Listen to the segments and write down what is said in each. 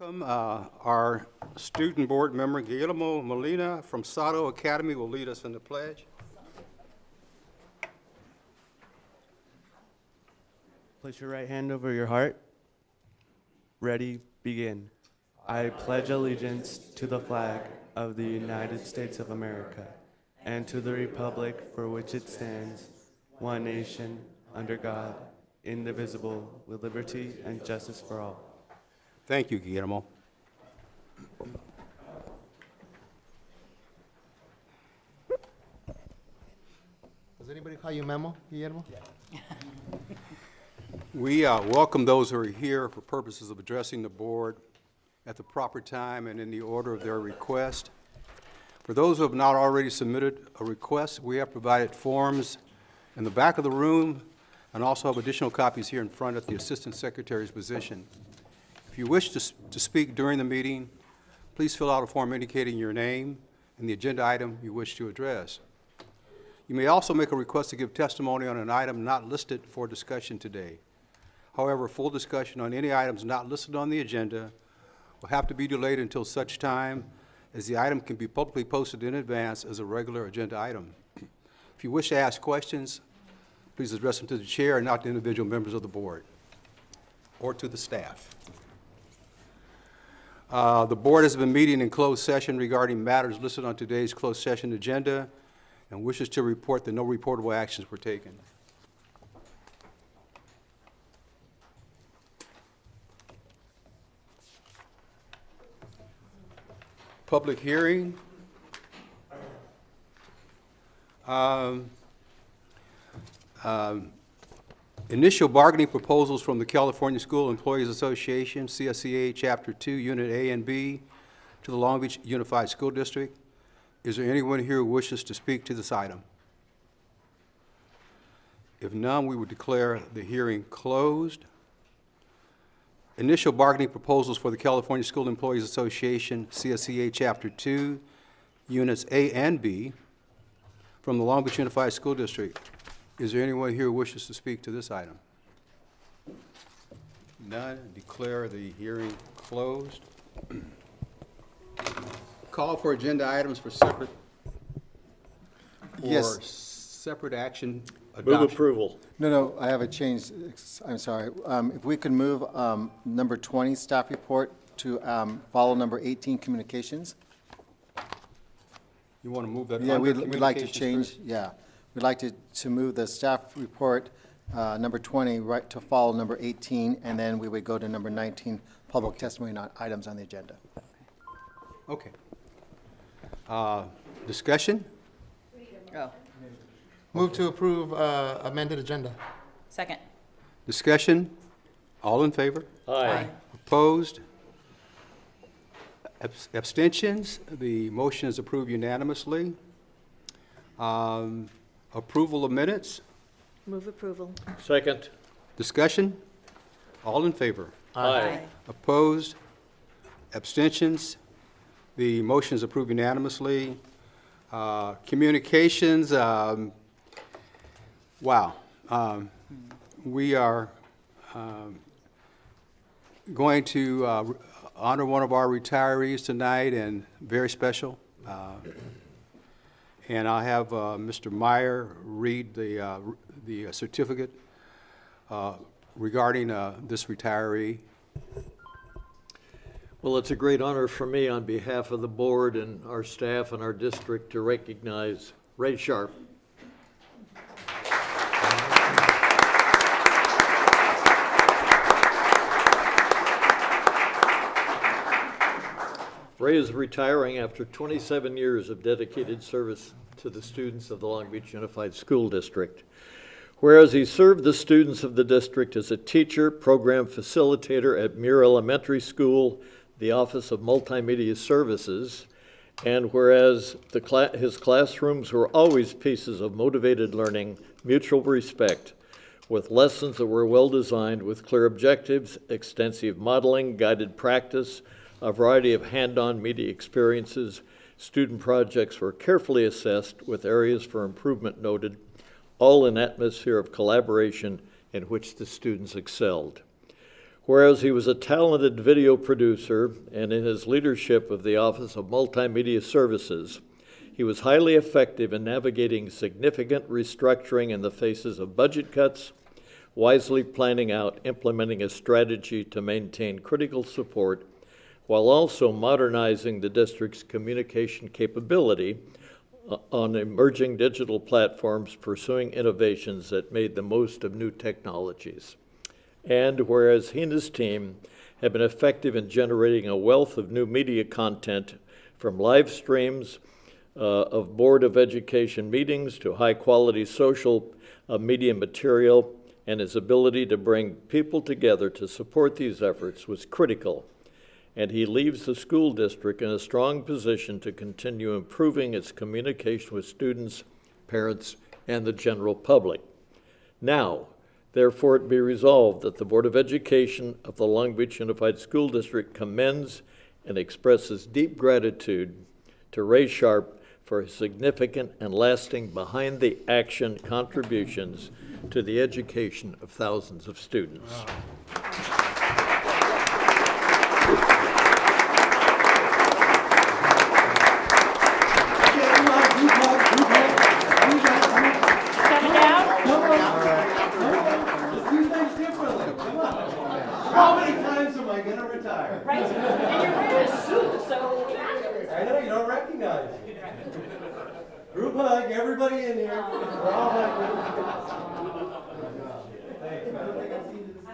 Welcome. Our student board member, Guillermo Molina from Sato Academy, will lead us in the pledge. Place your right hand over your heart. Ready, begin. I pledge allegiance to the flag of the United States of America and to the republic for which it stands, one nation, under God, indivisible, with liberty and justice for all. Thank you, Guillermo. Does anybody call you Memo, Guillermo? We welcome those who are here for purposes of addressing the board at the proper time and in the order of their request. For those who have not already submitted a request, we have provided forms in the back of the room and also have additional copies here in front at the Assistant Secretary's position. If you wish to speak during the meeting, please fill out a form indicating your name and the agenda item you wish to address. You may also make a request to give testimony on an item not listed for discussion today. However, full discussion on any items not listed on the agenda will have to be delayed until such time as the item can be publicly posted in advance as a regular agenda item. If you wish to ask questions, please address them to the chair and not to individual members of the board or to the staff. The board has been meeting in closed session regarding matters listed on today's closed session agenda and wishes to report that no reportable actions were taken. Public hearing. Initial bargaining proposals from the California School Employees Association, CSEA Chapter 2, Unit A and B, to the Long Beach Unified School District. Is there anyone here who wishes to speak to this item? If none, we would declare the hearing closed. Initial bargaining proposals for the California School Employees Association, CSEA Chapter 2, Units A and B, from the Long Beach Unified School District. Is there anyone here who wishes to speak to this item? None. Declare the hearing closed. Call for agenda items for separate action adoption. Move approval. No, I have a change. I'm sorry. If we could move number 20, staff report, to follow number 18, communications. You want to move that? Yeah, under we'd like to communications change, first? yeah. We'd like to move the staff report, number 20, right to follow number 18, and then we would go to number 19, public testimony on items on the agenda. Okay. Discussion? Move to approve amended agenda. Second. Discussion? All in favor? Aye. Opposed? Abstentions? The motion is approved unanimously. Approval of minutes? Move approval. Second. Discussion? All in favor? Aye. Opposed? Abstentions? The motion is approved unanimously. Communications, wow. We are going to honor one of our retirees tonight, and very special. And I'll have Mr. Meyer read the certificate regarding this retiree. Well, it's a great honor for me on behalf of the board and our staff and our district to recognize Ray Sharp. Ray is retiring after 27 years of dedicated service to the students of the Long Beach Unified School District. Whereas he served the students of the district as a teacher, program facilitator at Muir Elementary School, the Office of Multimedia Services, and whereas his classrooms were always pieces of motivated learning, mutual respect, with lessons that were well designed with clear objectives, extensive modeling, guided practice, a variety of hand-on media experiences, student projects were carefully assessed with areas for improvement noted, all in an atmosphere of collaboration in which the students excelled. Whereas he was a talented video producer and in his leadership of the Office of Multimedia Services, he was highly effective in navigating significant restructuring in the faces of budget cuts, wisely planning out, implementing a strategy to maintain critical support, while also modernizing the district's communication capability on emerging digital platforms, pursuing innovations that made the most of new technologies. And whereas he and his team have been effective in generating a wealth of new media content, from live streams of Board of Education meetings to high-quality social media material, and his ability to bring people together to support these efforts was critical. And he leaves the school district in a strong position to continue improving its communication with students, parents, and the general public. Now, therefore, it be resolved that the Board of Education of the Long Beach Unified School District commends and expresses deep gratitude to Ray Sharp for his significant and lasting behind-the-action contributions to the education of thousands of students. Coming down? How many times am I gonna retire? Right, and you're wearing a suit, so. I know, you don't recognize me. Group hug, everybody in here. We're all hugging. Thanks. I don't think I've seen you this.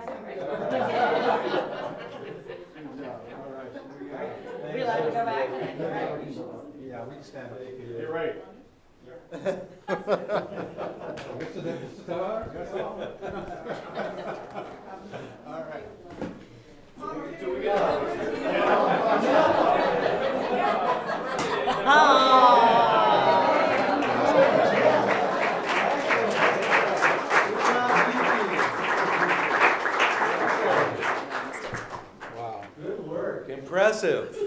We allowed to go back? Yeah, we can stand up. You're right. Good work. Impressive.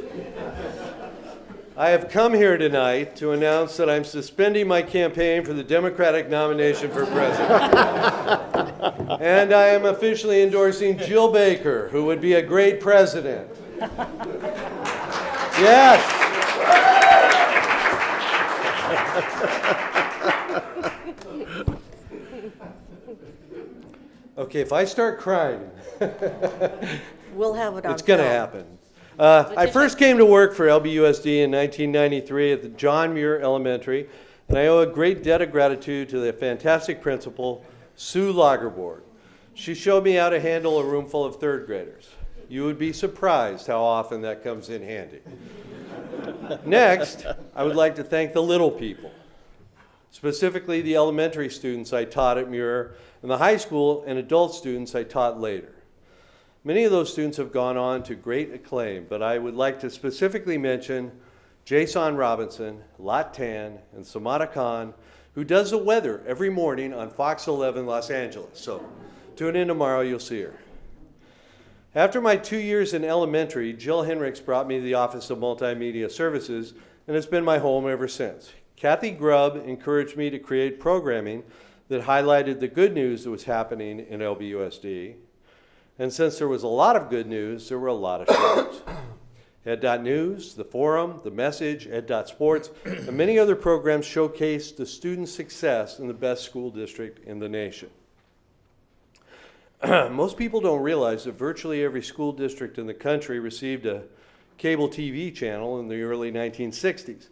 I have come here tonight to announce that I'm suspending my campaign for the Democratic nomination for president. And I am officially endorsing Jill Baker, who would be a great president. Yes. Okay, if I start crying, We'll have it on. it's going to happen. I first came to work for LBUSD in 1993 at the John Muir Elementary, and I owe a great debt of gratitude to the fantastic principal, Sue Lagerborg. She showed me how to handle a room full of third graders. You would be surprised how often that comes in handy. Next, I would like to thank the little people, specifically the elementary students I taught at Muir, and the high school and adult students I taught later. Many of those students have gone on to great acclaim, but I would like to specifically mention Jason Robinson, Lat Tan, and Samata Khan, who does the weather every morning on Fox 11 Los Angeles. So tune in tomorrow, you'll see her. After my 2 years in elementary, Jill Henricks brought me to the Office of Multimedia Services, and it's been my home ever since. Kathy Grubb encouraged me to create programming that highlighted the good news that was happening in LBUSD. And since there was a lot of good news, there were a lot of shows. Ed.News, The Forum, The Message, Ed.Sports, and many other programs showcased the student success in the best school district in the nation. Most people don't realize that virtually every school district in the country received a cable TV channel in the early 1960s.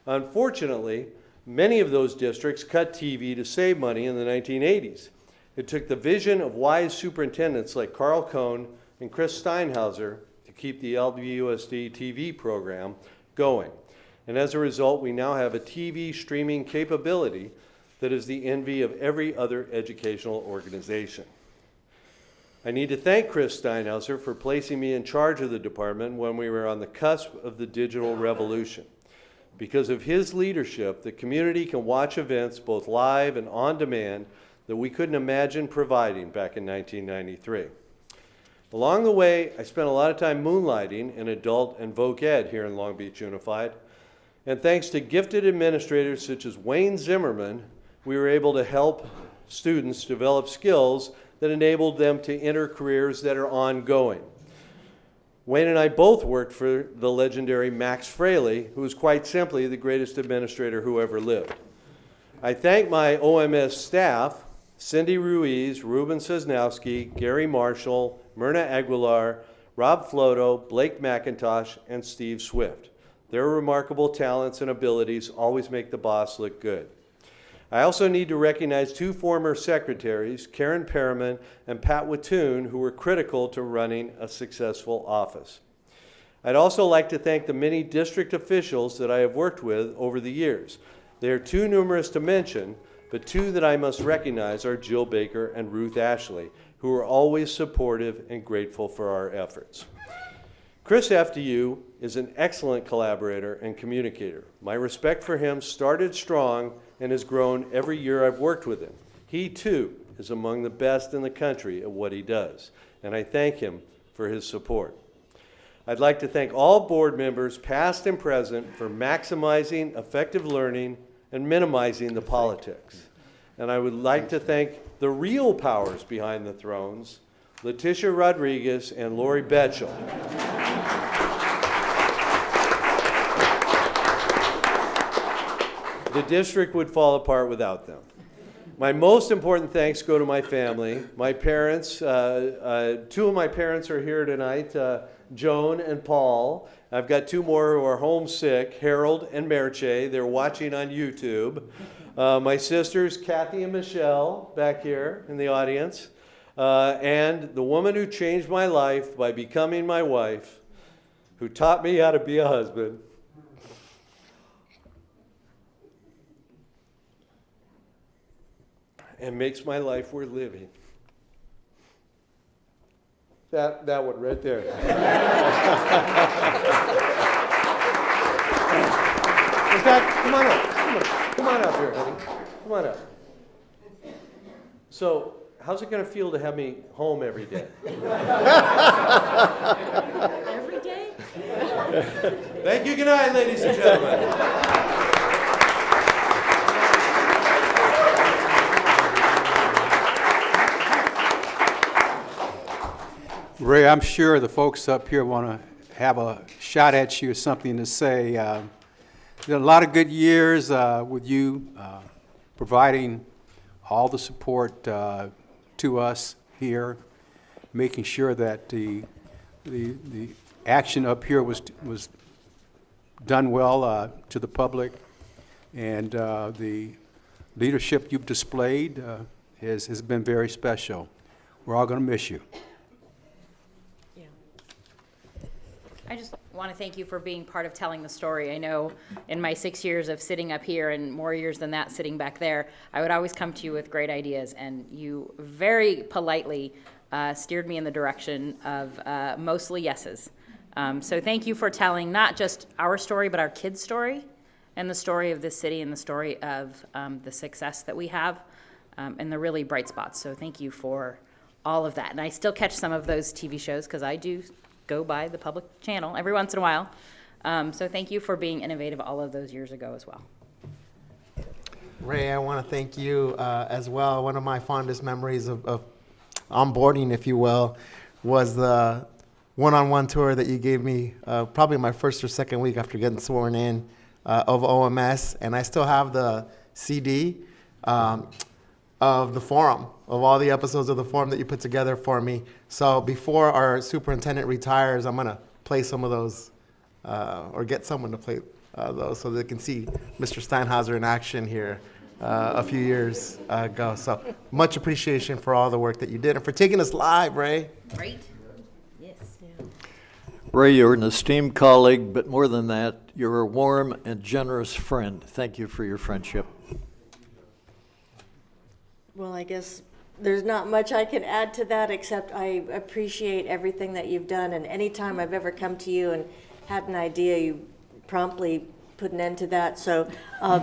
Unfortunately, many of those districts cut TV to save money in the 1980s. It took the vision of wise superintendents like Carl Cohn and Chris Steinhauser to keep the LBUSD TV program going. And as a result, we now have a TV streaming capability that is the envy of every other educational organization. I need to thank Chris Steinhauser for placing me in charge of the department when we were on the cusp of the digital revolution. Because of his leadership, the community can watch events both live and on demand that we couldn't imagine providing back in 1993. Along the way, I spent a lot of time moonlighting in adult and voc ed here in Long Beach Unified. And thanks to gifted administrators such as Wayne Zimmerman, we were able to help students develop skills that enabled them to enter careers that are ongoing. Wayne and I both worked for the legendary Max Fraley, who was quite simply the greatest administrator who ever lived. I thank my OMS staff, Cindy Ruiz, Ruben Sosnowski, Gary Marshall, Myrna Aguilar, Rob Floto, Blake McIntosh, and Steve Swift. Their remarkable talents and abilities always make the boss look good. I also need to recognize two former secretaries, Karen Perriman and Pat Wattoon, who were critical to running a successful office. I'd also like to thank the many district officials that I have worked with over the years. They are too numerous to mention, but two that I must recognize are Jill Baker and Ruth Ashley, who are always supportive and grateful for our efforts. Chris FDU is an excellent collaborator and communicator. My respect for him started strong and has grown every year I've worked with him. He, too, is among the best in the country at what he does, and I thank him for his support. I'd like to thank all board members, past and present, for maximizing effective learning and minimizing the politics. And I would like to thank the real powers behind the thrones, Letitia Rodriguez and Lori Betchel. The district would fall apart without them. My most important thanks go to my family, my parents. Two of my parents are here tonight, Joan and Paul. I've got two more who are homesick, Harold and Merche. They're watching on YouTube. My sisters, Kathy and Michelle, back here in the audience. And the woman who changed my life by becoming my wife, who taught me how to be a husband, and makes my life worth living. That one right there. In fact, come on up. Come on up here, honey. Come on up. So, how's it going to feel to have me home every day? Every day? Thank you. Good night, ladies and gentlemen. Ray, I'm sure the folks up here want to have a shot at you or something to say. There are a lot of good years with you providing all the support to us here, making sure that the action up here was done well to the public, and the leadership you've displayed has been very special. We're all going to miss you. I just want to thank you for being part of telling the story. I know in my 6 years of sitting up here and more years than that sitting back there, I would always come to you with great ideas, and you very politely steered me in the direction of mostly yeses. So thank you for telling not just our story, but our kids' story, and the story of this city, and the story of the success that we have, and the really bright spots. So thank you for all of that. And I still catch some of those TV shows, because I do go by the public channel every once in a while. So thank you for being innovative all of those years ago as well. Ray, I want to thank you as well. One of my fondest memories of onboarding, if you will, was the one-on-one tour that you gave me probably my first or second week after getting sworn in of OMS. And I still have the CD of the forum, of all the episodes of the forum that you put together for me. So before our superintendent retires, I'm going to play some of those, or get someone to play those so they can see Mr. Steinhauser in action here a few years ago. So much appreciation for all the work that you did and for taking us live, Ray. Great. Yes. Ray, you're an esteemed colleague, but more than that, you're a warm and generous friend. Thank you for your friendship. Well, I guess there's not much I can add to that, except I appreciate everything that you've done. And anytime I've ever come to you and had an idea, you promptly put an end to that. So, but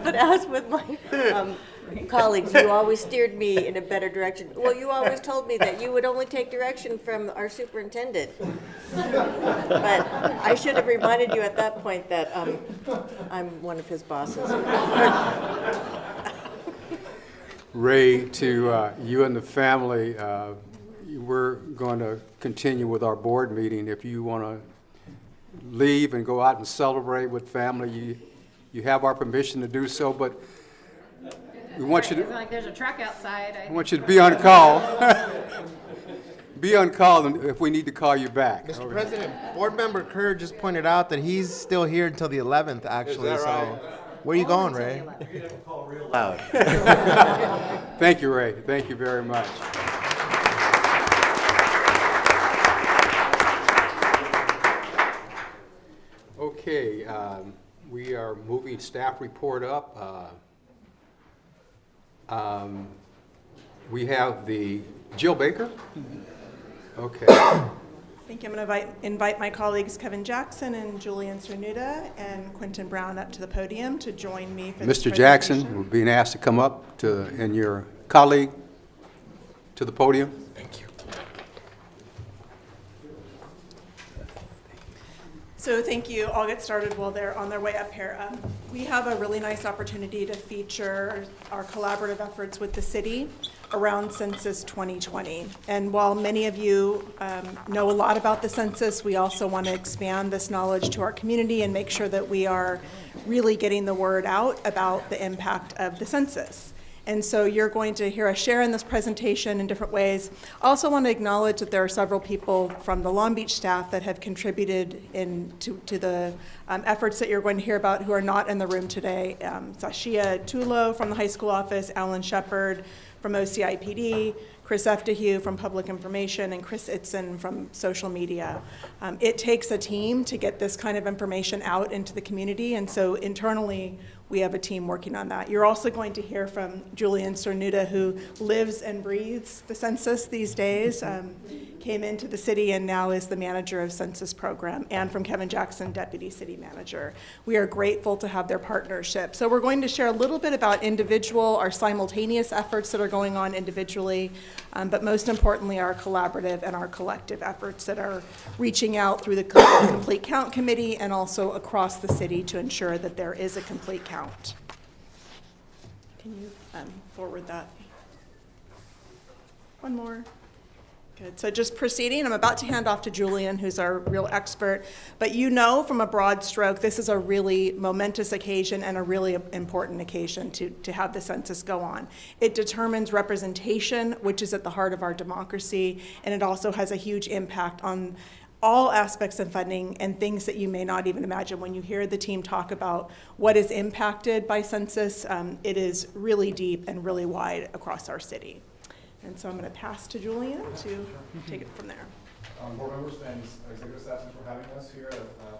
as with my colleagues, you always steered me in a better direction. Well, you always told me that you would only take direction from our superintendent. But I should have reminded you at that point that I'm one of his bosses. Ray, to you and the family. We're going to continue with our board meeting. If you want to leave and go out and celebrate with family, you have our permission to do so, but we want you to, Like there's a truck outside. I want you to be on call. Be on call if we need to call you back. Mr. President, Board Member Kerr just pointed out that he's still here until the 11th, actually. that right? So, where are you going, Ray? Loud. Thank you, Ray. Thank you very much. Okay, we are moving staff report up. We have the Jill Baker. Okay. I think I'm going to invite my colleagues Kevin Jackson and Julian Cernuda and Quentin Brown up to the podium to join me for this Mr. Jackson, presentation. we're being asked to come up to, and your colleague to the podium. So thank you. I'll get started while they're on their way up here. We have a really nice opportunity to feature our collaborative efforts with the city around Census 2020. And while many of you know a lot about the census, we also want to expand this knowledge to our community and make sure that we are really getting the word out about the impact of the census. And so you're going to hear us share in this presentation in different ways. I also want to acknowledge that there are several people from the Long Beach staff that have contributed to the efforts that you're going to hear about who are not in the room today. Sashia Tulo from the high school office, Alan Shepard from OCIPD, Chris Eftehu from Public Information, and Chris Itzen from social media. It takes a team to get this kind of information out into the community, and so internally, we have a team working on that. You're also going to hear from Julian Cernuda, who lives and breathes the census these days, came into the city and now is the manager of census program, and from Kevin Jackson, deputy city manager. We are grateful to have their partnership. So we're going to share a little bit about our simultaneous efforts that are going on individually, but most importantly, our collaborative and our collective efforts that are reaching out through the Complete Count Committee and also across the city to ensure that there is a complete count. Can you forward that? One more. Good. So just proceeding, I'm about to hand off to Julian, who's our real expert. But you know from a broad stroke, this is a really momentous occasion and a really important occasion to have the census go on. It determines representation, which is at the heart of our democracy, and it also has a huge impact on all aspects of funding and things that you may not even imagine. When you hear the team talk about what is impacted by census, it is really deep and really wide across our city. And so I'm going to pass to Julian to take it from there. Board members and executive staff, thanks for having us here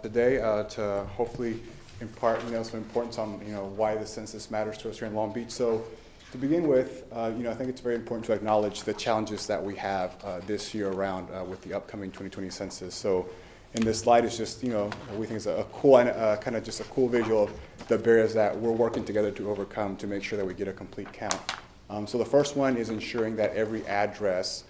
today to hopefully impart some importance on why the census matters to us here in Long Beach. So to begin with, I think it's very important to acknowledge the challenges that we have this year around with the upcoming 2020 census. So in this slide is just we think it's a cool and kind of just a cool visual of the barriers that we're working together to overcome to make sure that we get a complete count. So the first one is ensuring that every address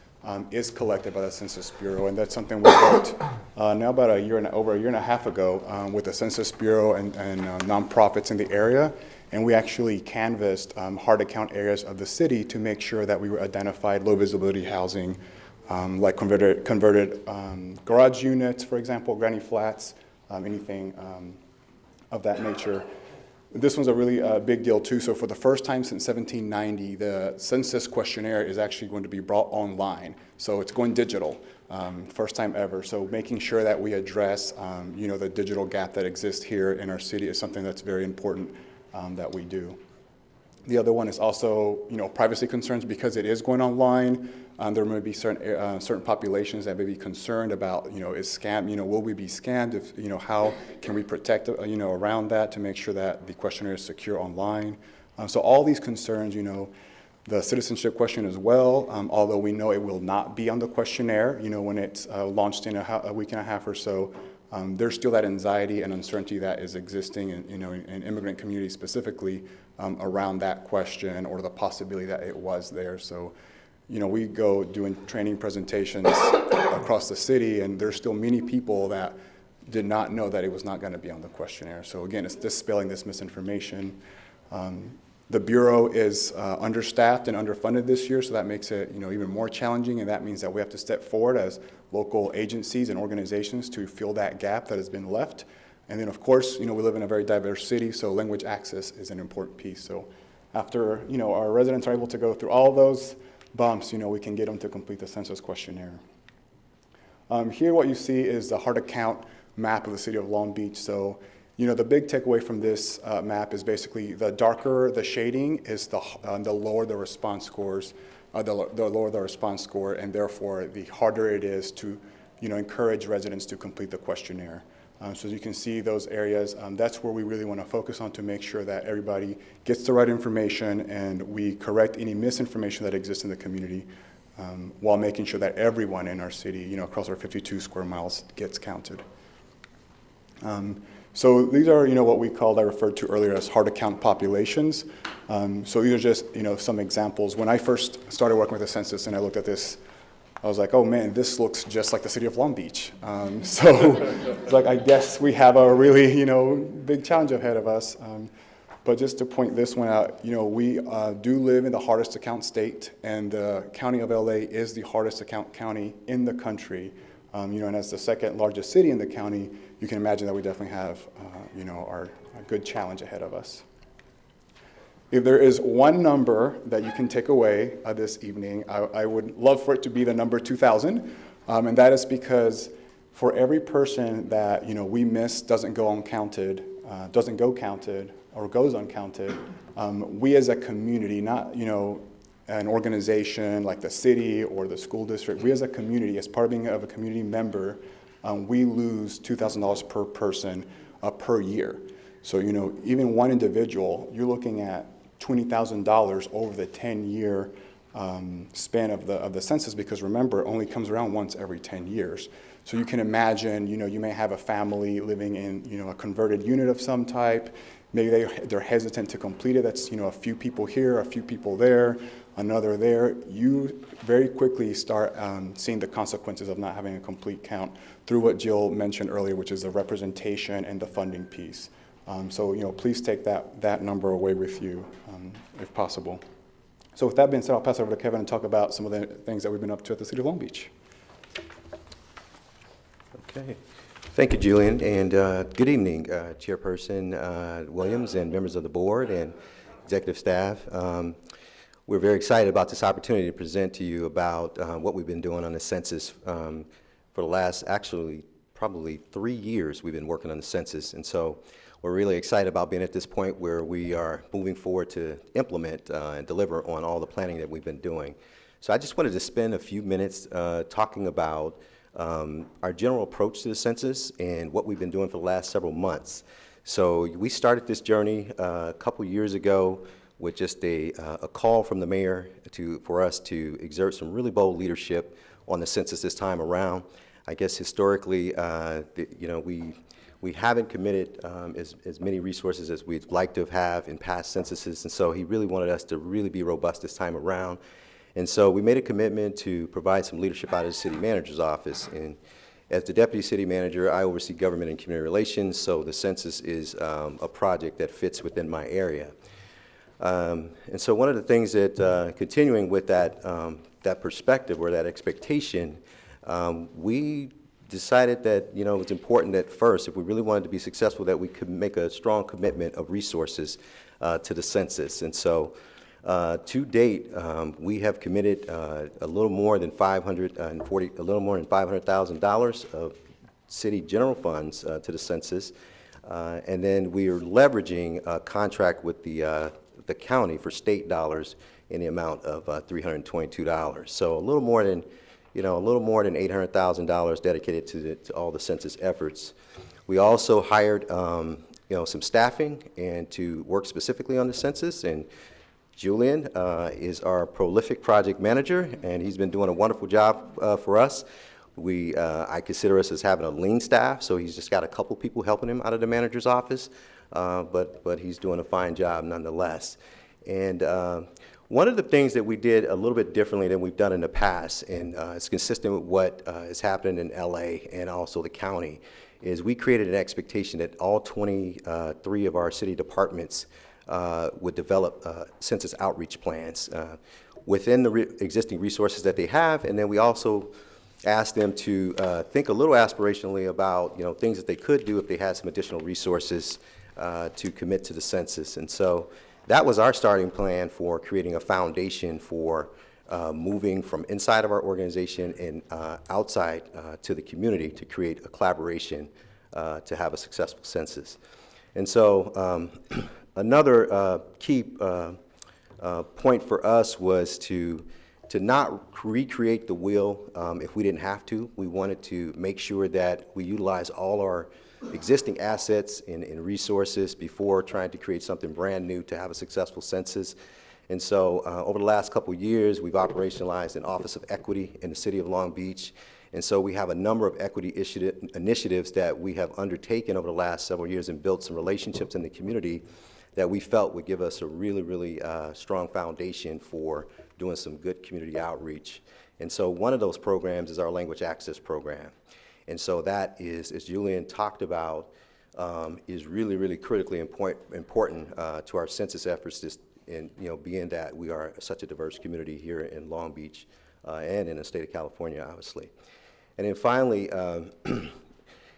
is collected by the Census Bureau, and that's something we worked now about over a year and a half ago with the Census Bureau and nonprofits in the area, and we actually canvassed hard-to-count areas of the city to make sure that we identified low-visibility housing, like converted garage units, for example, granny flats, anything of that nature. This one's a really big deal too. So for the first time since 1790, the census questionnaire is actually going to be brought online. So it's going digital, first time ever. So making sure that we address, the digital gap that exists here in our city is something that's very important that we do. The other one is also, privacy concerns because it is going online. There may be certain populations that may be concerned about, is scam, will we be scammed? If, how can we protect, around that to make sure that the questionnaire is secure online? So all these concerns, the citizenship question as well, although we know it will not be on the questionnaire, when it's launched in a week and a half or so, there's still that anxiety and uncertainty that is existing in immigrant communities specifically around that question or the possibility that it was there. So, we go doing training presentations across the city, and there's still many people that did not know that it was not going to be on the questionnaire. So again, it's dispelling this misinformation. The Bureau is understaffed and underfunded this year, so that makes it, even more challenging, and that means that we have to step forward as local agencies and organizations to fill that gap that has been left. And then, of course, we live in a very diverse city, so language access is an important piece. So after, our residents are able to go through all those bumps, we can get them to complete the census questionnaire. Here what you see is the heart account map of the city of Long Beach. So, the big takeaway from this map is basically the darker the shading is the lower the response scores, the lower the response score, and therefore the harder it is to, encourage residents to complete the questionnaire. So as you can see those areas, that's where we really want to focus on to make sure that everybody gets the right information and we correct any misinformation that exists in the community while making sure that everyone in our city, across our 52 square miles gets counted. So these are, what we called, I referred to earlier as hard to count populations. So these are just, some examples. When I first started working with the census and I looked at this, I was like, oh man, this looks just like the city of Long Beach. So it's like, I guess we have a really, big challenge ahead of us. But just to point this one out, we do live in the hardest to count state, and the county of LA is the hardest to count county in the country. And as the second largest city in the county, you can imagine that we definitely have, our a good challenge ahead of us. If there is one number that you can take away this evening, I would love for it to be the number 2,000, and that is because for every person that we miss doesn't go counted, or goes uncounted, we as a community, not an organization like the city or the school district, we as a community, as part of being a community member, we lose $2,000 per person per year. So, even one individual, you're looking at $20,000 over the 10-year span of the census, because remember, it only comes around once every 10 years. So you can imagine, you may have a family living in, a converted unit of some type. Maybe they're hesitant to complete it. That's, a few people here, a few people there, another there. You very quickly start seeing the consequences of not having a complete count through what Jill mentioned earlier, which is the representation and the funding piece. So, please take that number away with you if possible. So with that being said, I'll pass it over to Kevin and talk about some of the things that we've been up to at the City of Long Beach. Okay. Thank you, Julian, and good evening, Chairperson Williams and members of the board and executive staff. We're very excited about this opportunity to present to you about what we've been doing on the census for the last, actually, probably 3 years we've been working on the census, and so we're really excited about being at this point where we are moving forward to implement and deliver on all the planning that we've been doing. So I just wanted to spend a few minutes talking about our general approach to the census and what we've been doing for the last several months. So we started this journey a couple years ago with just a call from the mayor for us to exert some really bold leadership on the census this time around. I guess historically, we haven't committed as many resources as we'd like to have in past censuses, and so he really wanted us to really be robust this time around. And so we made a commitment to provide some leadership out of the city manager's office. And as the deputy city manager, I oversee government and community relations, so the census is a project that fits within my area. And so one of the things that, continuing with that, that perspective or that expectation, we decided that, it's important that first, if we really wanted to be successful, that we could make a strong commitment of resources to the census. And so to date, we have committed a little more than $500,000 of city general funds to the census, and then we are leveraging a contract with the county for state dollars in the amount of $322. So a little more than $800,000 dedicated to all the census efforts. We also hired some staffing and to work specifically on the census, and Julian is our prolific project manager, and he's been doing a wonderful job for us. I consider us as having a lean staff, so he's just got a couple people helping him out of the manager's office, but he's doing a fine job nonetheless. And one of the things that we did a little bit differently than we've done in the past, and it's consistent with what is happening in LA and also the county, is we created an expectation that all 23 of our city departments would develop census outreach plans within the existing resources that they have, and then we also asked them to think a little aspirationally about things that they could do if they had some additional resources to commit to the census. And so that was our starting plan for creating a foundation for moving from inside of our organization and outside to the community to create a collaboration to have a successful census. And so another key point for us was to not recreate the wheel if we didn't have to. We wanted to make sure that we utilize all our existing assets and resources before trying to create something brand new to have a successful census. And so over the last couple of years, we've operationalized an Office of Equity in the city of Long Beach. And so we have a number of equity initiatives that we have undertaken over the last several years and built some relationships in the community that we felt would give us a really, really strong foundation for doing some good community outreach. And so one of those programs is our Language Access Program. And so that is, as Julian talked about, is really, really critically important to our census efforts, being that we are such a diverse community here in Long Beach and in the state of California, obviously. And then finally, it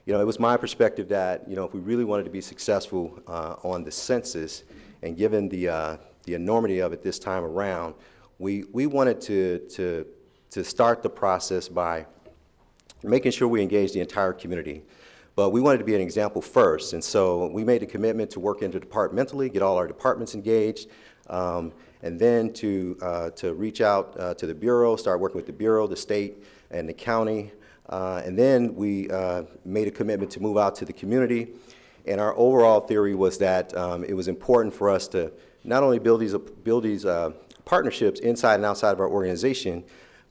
was my perspective that, if we really wanted to be successful on the census, and given the enormity of it this time around, we wanted to start the process by making sure we engage the entire community. But we wanted to be an example first, and so we made a commitment to work interdepartmentally, get all our departments engaged, and then to reach out to the Bureau, start working with the Bureau, the state, and the county. And then we made a commitment to move out to the community. And our overall theory was that it was important for us to not only build these partnerships inside and outside of our organization,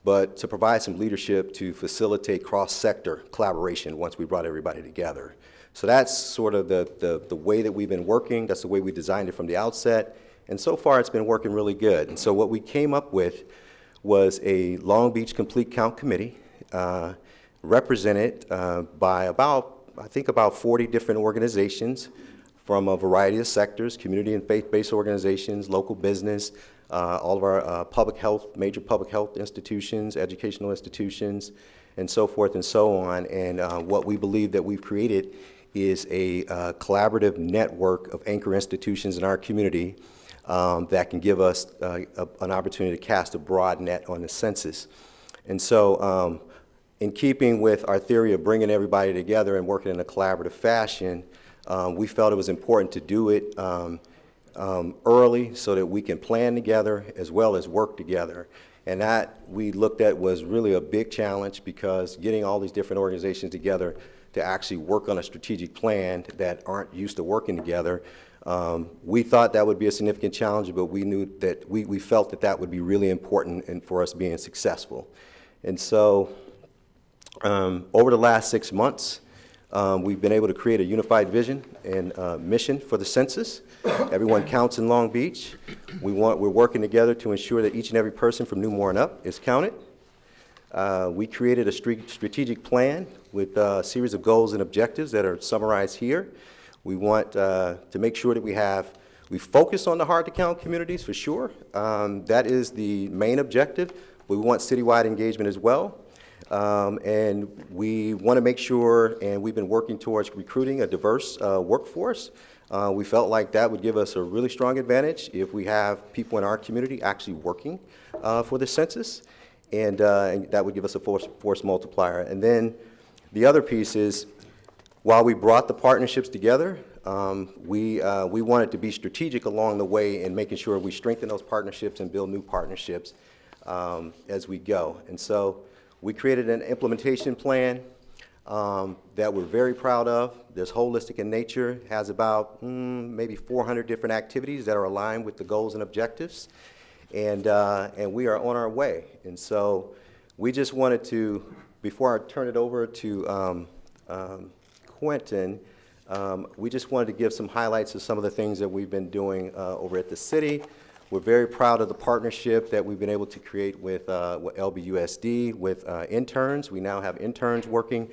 but to provide some leadership to facilitate cross-sector collaboration once we brought everybody together. So that's sort of the way that we've been working. That's the way we designed it from the outset. And so far, it's been working really good. And so what we came up with was a Long Beach Complete Count Committee, represented by about 40 different organizations from a variety of sectors, community and faith-based organizations, local business, all of our major public health institutions, educational institutions, and so forth and so on. And what we believe that we've created is a collaborative network of anchor institutions in our community that can give us an opportunity to cast a broad net on the census. And so in keeping with our theory of bringing everybody together and working in a collaborative fashion, we felt it was important to do it early so that we can plan together as well as work together. And that we looked at was really a big challenge, because getting all these different organizations together to actually work on a strategic plan that aren't used to working together, we thought that would be a significant challenge, but we knew that we felt that that would be really important and for us being successful. And so over the last 6 months, we've been able to create a unified vision and mission for the census. Everyone counts in Long Beach. We're working together to ensure that each and every person from Newmore and up is counted. We created a strategic plan with a series of goals and objectives that are summarized here. We want to make sure that we focus on the hard-to-count communities for sure. That is the main objective. We want citywide engagement as well. And we want to make sure, and we've been working towards recruiting a diverse workforce. We felt like that would give us a really strong advantage if we have people in our community actually working for the census, and that would give us a force multiplier. And then the other piece is, while we brought the partnerships together, we wanted to be strategic along the way in making sure we strengthen those partnerships and build new partnerships as we go. And so we created an implementation plan that we're very proud of. That's holistic in nature, has about maybe 400 different activities that are aligned with the goals and objectives, and we are on our way. And so we just wanted to, before I turn it over to Quentin, we just wanted to give some highlights of some of the things that we've been doing over at the city. We're very proud of the partnership that we've been able to create with LBUSD, with interns. We now have interns working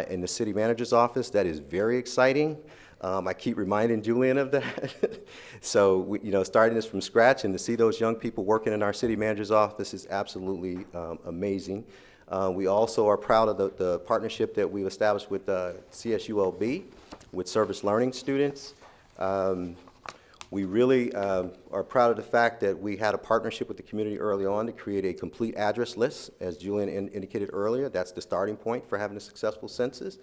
in the city manager's office. That is very exciting. I keep reminding Julian of that. So, starting this from scratch and to see those young people working in our city manager's office is absolutely amazing. We also are proud of the partnership that we've established with CSULB, with service learning students. We really are proud of the fact that we had a partnership with the community early on to create a complete address list, as Julian indicated earlier. That's the starting point for having a successful census.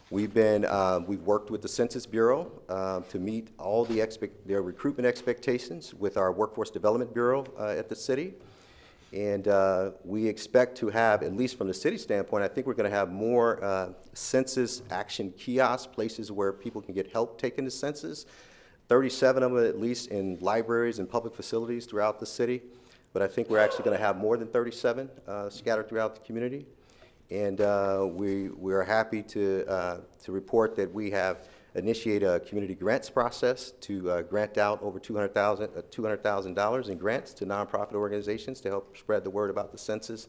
We've worked with the Census Bureau to meet all their recruitment expectations with our Workforce Development Bureau at the city. And we expect to have, at least from the city standpoint, I think we're going to have more census action kiosks, places where people can get help taking the census. 37 of them at least in libraries and public facilities throughout the city. But I think we're actually going to have more than 37 scattered throughout the community. And we are happy to report that we have initiated a community grants process to grant out over $200,000 in grants to nonprofit organizations to help spread the word about the census.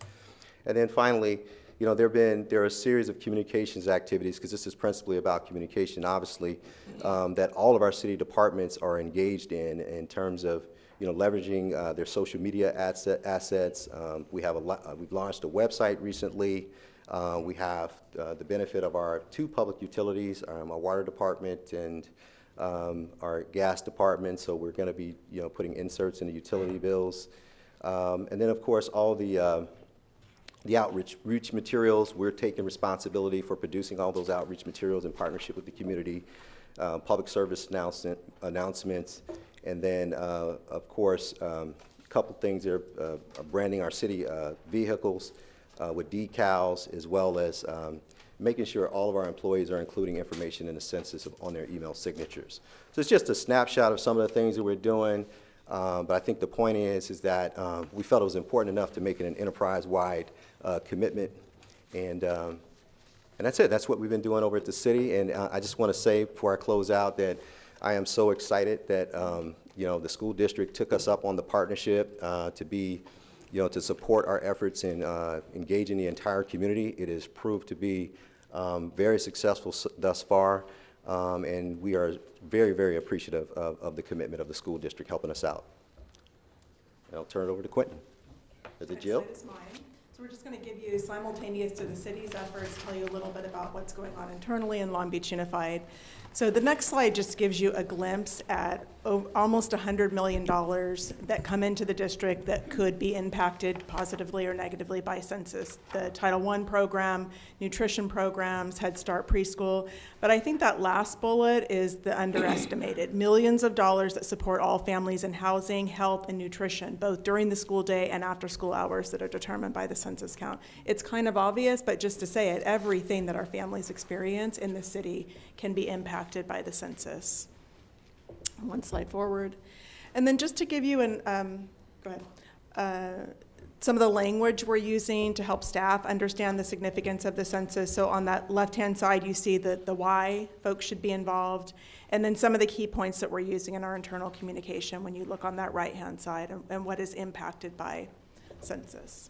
And then finally, there are a series of communications activities, because this is principally about communication, obviously, that all of our city departments are engaged in terms of leveraging their social media assets. We've launched a website recently. We have the benefit of our two public utilities, our water department and our gas department. So we're going to be putting inserts in the utility bills, and then of course all the outreach materials. We're taking responsibility for producing all those outreach materials in partnership with the community, public service announcements, and then of course a couple things there are branding our city vehicles with decals, as well as making sure all of our employees are including information in the census on their email signatures. So it's just a snapshot of some of the things that we're doing, but I think the point is that we felt it was important enough to make it an enterprise-wide commitment, and that's it. That's what we've been doing over at the city, and I just want to say before I close out that I am so excited that the school district took us up on the partnership to be to support our efforts in engaging the entire community. It has proved to be very successful thus far, and we are very, very appreciative of the commitment of the school district helping us out. And I'll turn it over to Quentin. Is it Jill? Next slide is mine. So we're just going to give you, simultaneous to the city's efforts, tell you a little bit about what's going on internally in Long Beach Unified. So the next slide just gives you a glimpse at almost $100 million that come into the district that could be impacted positively or negatively by census. The Title I program, nutrition programs, Head Start preschool. But I think that last bullet is the underestimated. Millions of dollars that support all families in housing, health, and nutrition, both during the school day and after school hours that are determined by the census count. It's kind of obvious, but just to say it, everything that our families experience in the city can be impacted by the census. One slide forward. And then just to give you some of the language we're using to help staff understand the significance of the census. So on that left-hand side, you see the why folks should be involved, and then some of the key points that we're using in our internal communication when you look on that right-hand side and what is impacted by census.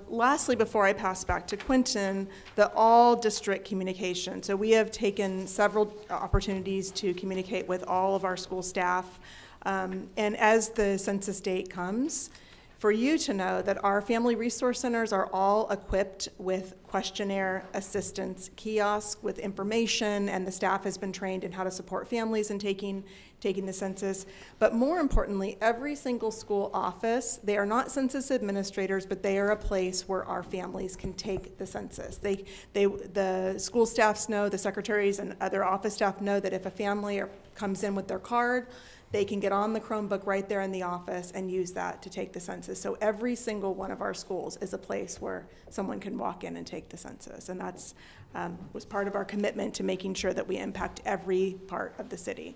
Lastly, before I pass back to Quentin, the all-district communication. So we have taken several opportunities to communicate with all of our school staff. And as the census date comes, for you to know that our family resource centers are all equipped with questionnaire assistance kiosks with information, and the staff has been trained in how to support families in taking the census. But more importantly, every single school office, they are not census administrators, but they are a place where our families can take the census. The school staffs know, the secretaries and other office staff know that if a family comes in with their card, they can get on the Chromebook right there in the office and use that to take the census. So every single one of our schools is a place where someone can walk in and take the census. And that's was part of our commitment to making sure that we impact every part of the city.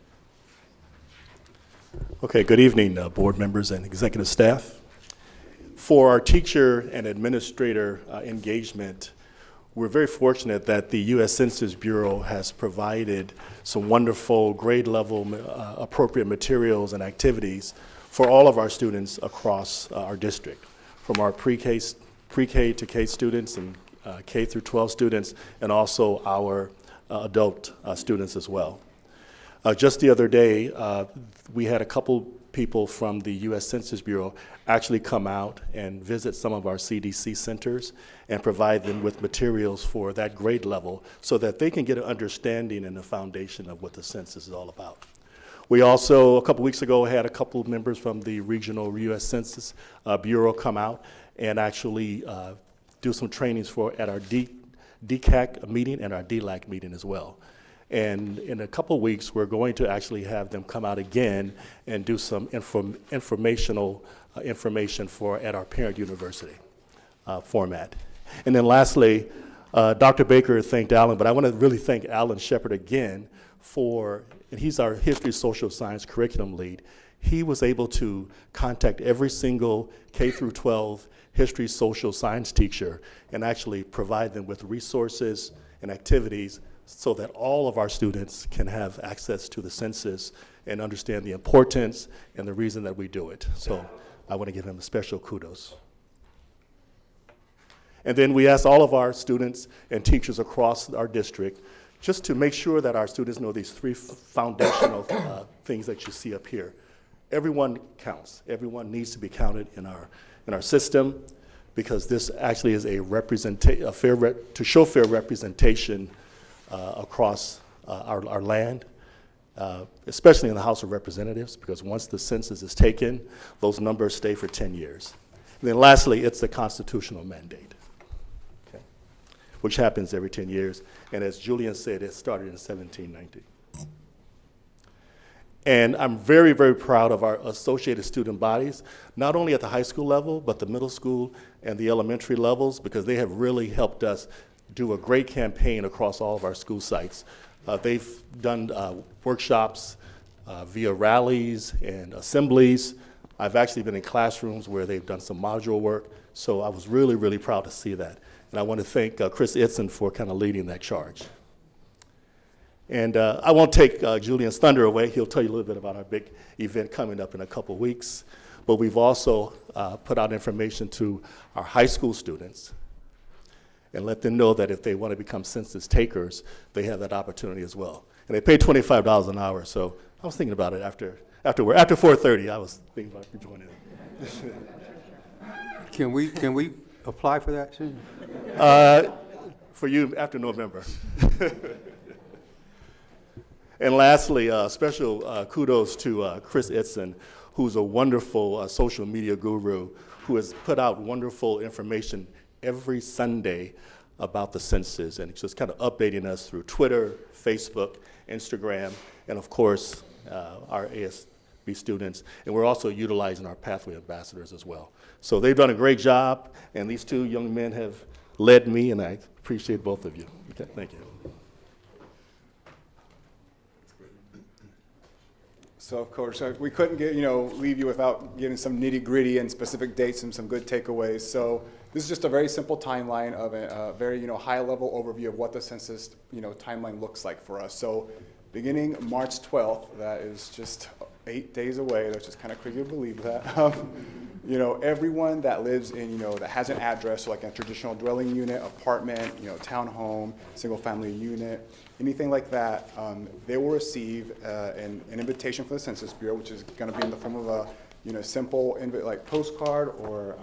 Okay, good evening, board members and executive staff. For our teacher and administrator engagement, we're very fortunate that the U.S. Census Bureau has provided some wonderful grade level appropriate materials and activities for all of our students across our district, from our pre-K to K students and K through 12 students, and also our adult students as well. Just the other day, we had a couple people from the U.S. Census Bureau actually come out and visit some of our CDC centers and provide them with materials for that grade level so that they can get an understanding and a foundation of what the census is all about. We also, a couple weeks ago, had a couple of members from the regional U.S. Census Bureau come out and actually do some trainings at our DCAC meeting and our DLAC meeting as well. And in a couple weeks, we're going to actually have them come out again and do some information at our parent university format. And then lastly, Dr. Baker thanked Alan, but I want to really thank Alan Shepard again and he's our history social science curriculum lead. He was able to contact every single K through 12 history social science teacher and actually provide them with resources and activities so that all of our students can have access to the census and understand the importance and the reason that we do it. So I want to give him a special kudos. And then we asked all of our students and teachers across our district just to make sure that our students know these three foundational things that you see up here. Everyone counts. Everyone needs to be counted in our system because this actually is to show fair representation across our land, especially in the House of Representatives, because once the census is taken, those numbers stay for 10 years. And then lastly, it's a constitutional mandate, okay, which happens every 10 years. And as Julian said, it started in 1790. And I'm very, very proud of our associated student bodies, not only at the high school level, but the middle school and the elementary levels, because they have really helped us do a great campaign across all of our school sites. They've done workshops via rallies and assemblies. I've actually been in classrooms where they've done some module work, so I was really, really proud to see that. And I want to thank Chris Itzen for kind of leading that charge. And I won't take Julian's thunder away. He'll tell you a little bit about our big event coming up in a couple weeks. But we've also put out information to our high school students and let them know that if they want to become census takers, they have that opportunity as well. And they pay $25 an hour, so I was thinking about it after 4:30, I was thinking about joining it. Can we apply for that soon? For you, after November. And lastly, special kudos to Chris Itzen, who's a wonderful social media guru who has put out wonderful information every Sunday about the census and just kind of updating us through Twitter, Facebook, Instagram, and of course, our ASB students. And we're also utilizing our Pathway Ambassadors as well. So they've done a great job, and these two young men have led me, and I appreciate both of you. Okay, thank you. So of course, we couldn't leave you without getting some nitty gritty and specific dates and some good takeaways. So this is just a very simple timeline of a very high level overview of what the census timeline looks like for us. So beginning March 12th, that is just 8 days away. That's just kind of crazy to believe that. Everyone that lives in that has an address, so like a traditional dwelling unit, apartment, townhome, single family unit, anything like that, they will receive an invitation from the Census Bureau, which is going to be in the form of a simple postcard or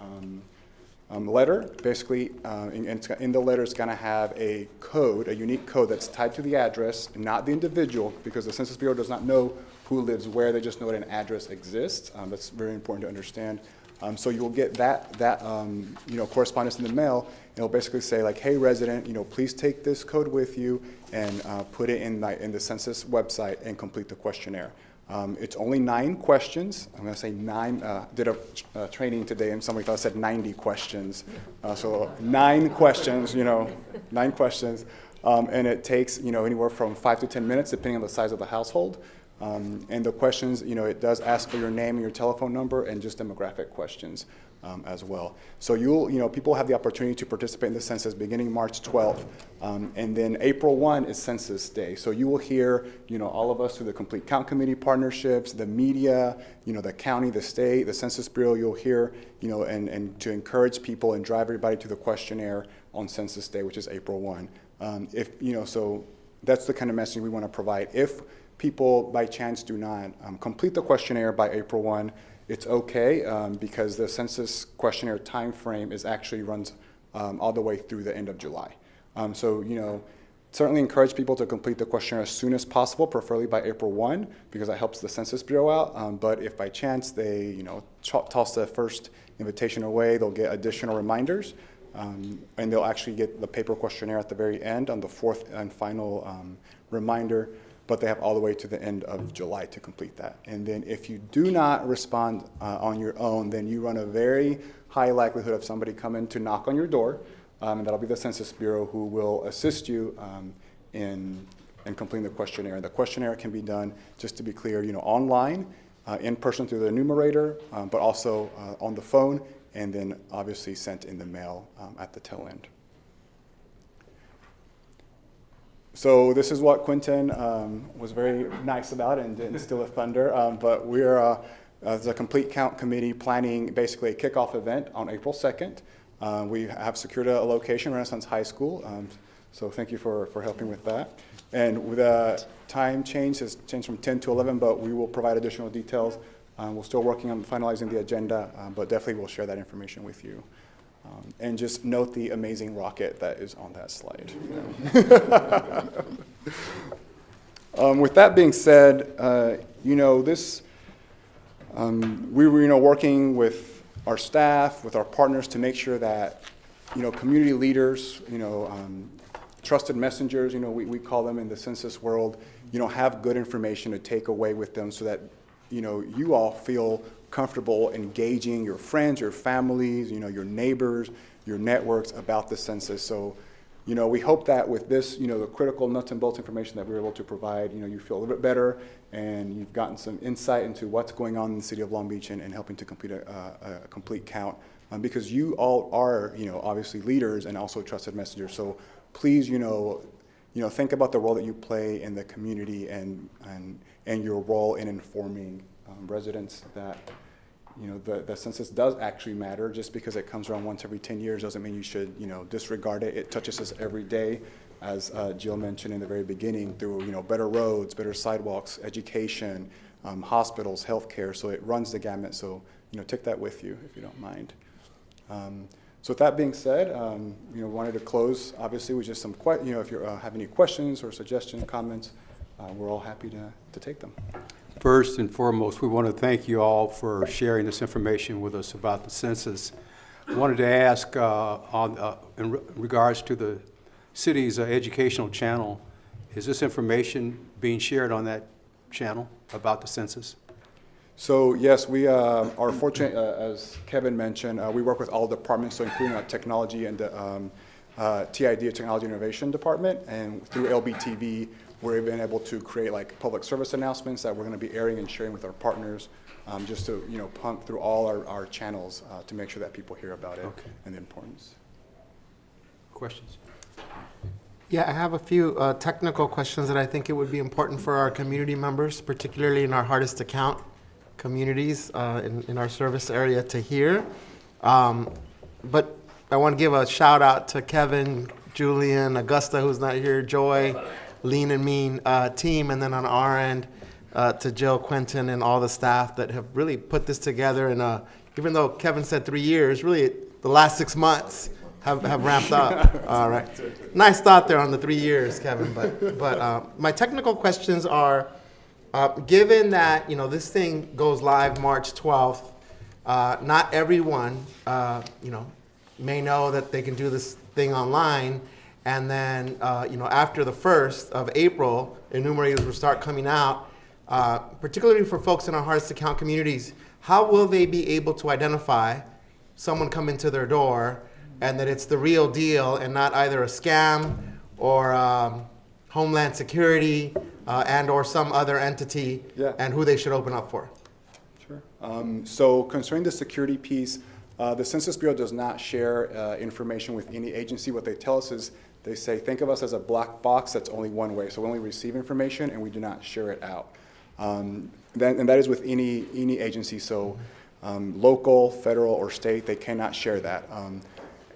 letter. Basically, in the letter, it's going to have a code, a unique code that's tied to the address, not the individual, because the Census Bureau does not know who lives where. They just know that an address exists. That's very important to understand. So you'll get that correspondence in the mail. It'll basically say like, hey, resident, please take this code with you and put it in the census website and complete the questionnaire. It's only 9 questions. I'm going to say 9. Did a training today, and somebody thought I said 90 questions. So 9 questions, 9 questions. And it takes, anywhere from 5 to 10 minutes, depending on the size of the household. And the questions, it does ask for your name and your telephone number and just demographic questions as well. So people have the opportunity to participate in the census beginning March 12th, and then April 1 is Census Day. So you will hear, all of us through the Complete Count Committee partnerships, the media, the county, the state, the Census Bureau, you'll hear, and to encourage people and drive everybody to the questionnaire on Census Day, which is April 1. that's the kind of message we want to provide. If people by chance do not complete the questionnaire by April 1, it's okay because the census questionnaire timeframe is actually runs all the way through the end of July. So, you know, certainly encourage people to complete the questionnaire as soon as possible, preferably by April 1, because that helps the Census Bureau out. But if by chance they, you know, toss the first invitation away, they'll get additional reminders, and they'll actually get the paper questionnaire at the very end on the fourth and final reminder, but they have all the way to the end of July to complete that. And then if you do not respond on your own, then you run a very high likelihood of somebody coming to knock on your door, and that'll be the Census Bureau who will assist you in completing the questionnaire. The questionnaire can be done, just to be clear, you know, online, in person through the enumerator, but also on the phone, and then obviously sent in the mail at the tail end. So this is what Quentin was very nice about and didn't steal a thunder, but we're, as a Complete Count Committee, planning basically a kickoff event on April 2nd. We have secured a location, Renaissance High School, so thank you for helping with that. And with the time change, it's changed from 10 to 11, but we will provide additional details. We're still working on finalizing the agenda, but definitely we'll share that information with you. And just note the amazing rocket that is on that slide. With that being said, you know, this, we were, you know, working with our staff, with our partners to make sure that, you know, community leaders, you know, trusted messengers, you know, we call them in the census world, you know, have good information to take away with them so that, you know, you all feel comfortable engaging your friends, your families, you know, your neighbors, your networks about the census. So, you know, we hope that with this, you know, the critical nuts and bolts information that we're able to provide, you know, you feel a little bit better and you've gotten some insight into what's going on in the city of Long Beach and helping to complete a complete count. Because you all are, you know, obviously leaders and also trusted messengers. So please, you know, think about the role that you play in the community and your role in informing residents that, you know, the census does actually matter. Just because it comes around once every 10 years doesn't mean you should, you know, disregard it. It touches us every day, as Jill mentioned in the very beginning, through, you know, better roads, better sidewalks, education, hospitals, healthcare. So it runs the gamut. So, you know, take that with you if you don't mind. So with that being said, you know, wanted to close obviously with just some, you know, if you have any questions or suggestions, comments, we're all happy to take them. First and foremost, we want to thank you all for sharing this information with us about the census. I wanted to ask in regards to the city's educational channel, is this information being shared on that channel about the census? So yes, we are fortunate, as Kevin mentioned, we work with all departments, so including our technology and the TID, Technology Innovation Department, and through LBTV, we've been able to create like public service announcements that we're going to be airing and sharing with our partners, just to, you know, pump through all our channels to make sure that people hear about it and the importance. Questions? Yeah, I have a few technical questions that I think it would be important for our community members, particularly in our hardest to count communities in our service area to hear. But I want to give a shout out to Kevin, Julian, Augusta, who's not here, Joy, Lean and Mean team, and then on our end to Jill, Quentin, and all the staff that have really put this together. And even though Kevin said 3 years, really the last 6 months have ramped up. All right, nice thought there on the 3 years, Kevin. But my technical questions are, given that, you know, this thing goes live March 12th, not everyone, you know, may know that they can do this thing online. And then, you know, after the 1st of April, enumerators will start coming out, particularly for folks in our hardest to count communities. How will they be able to identify someone coming to their door and that it's the real deal and not either a scam or Homeland Security and or some other entity, and who they should open up for? Sure. So concerning the security piece, the Census Bureau does not share information with any agency. What they tell us is they say, think of us as a black box that's only one way. So we only receive information and we do not share it out. And that is with any agency. So local, federal, or state, they cannot share that.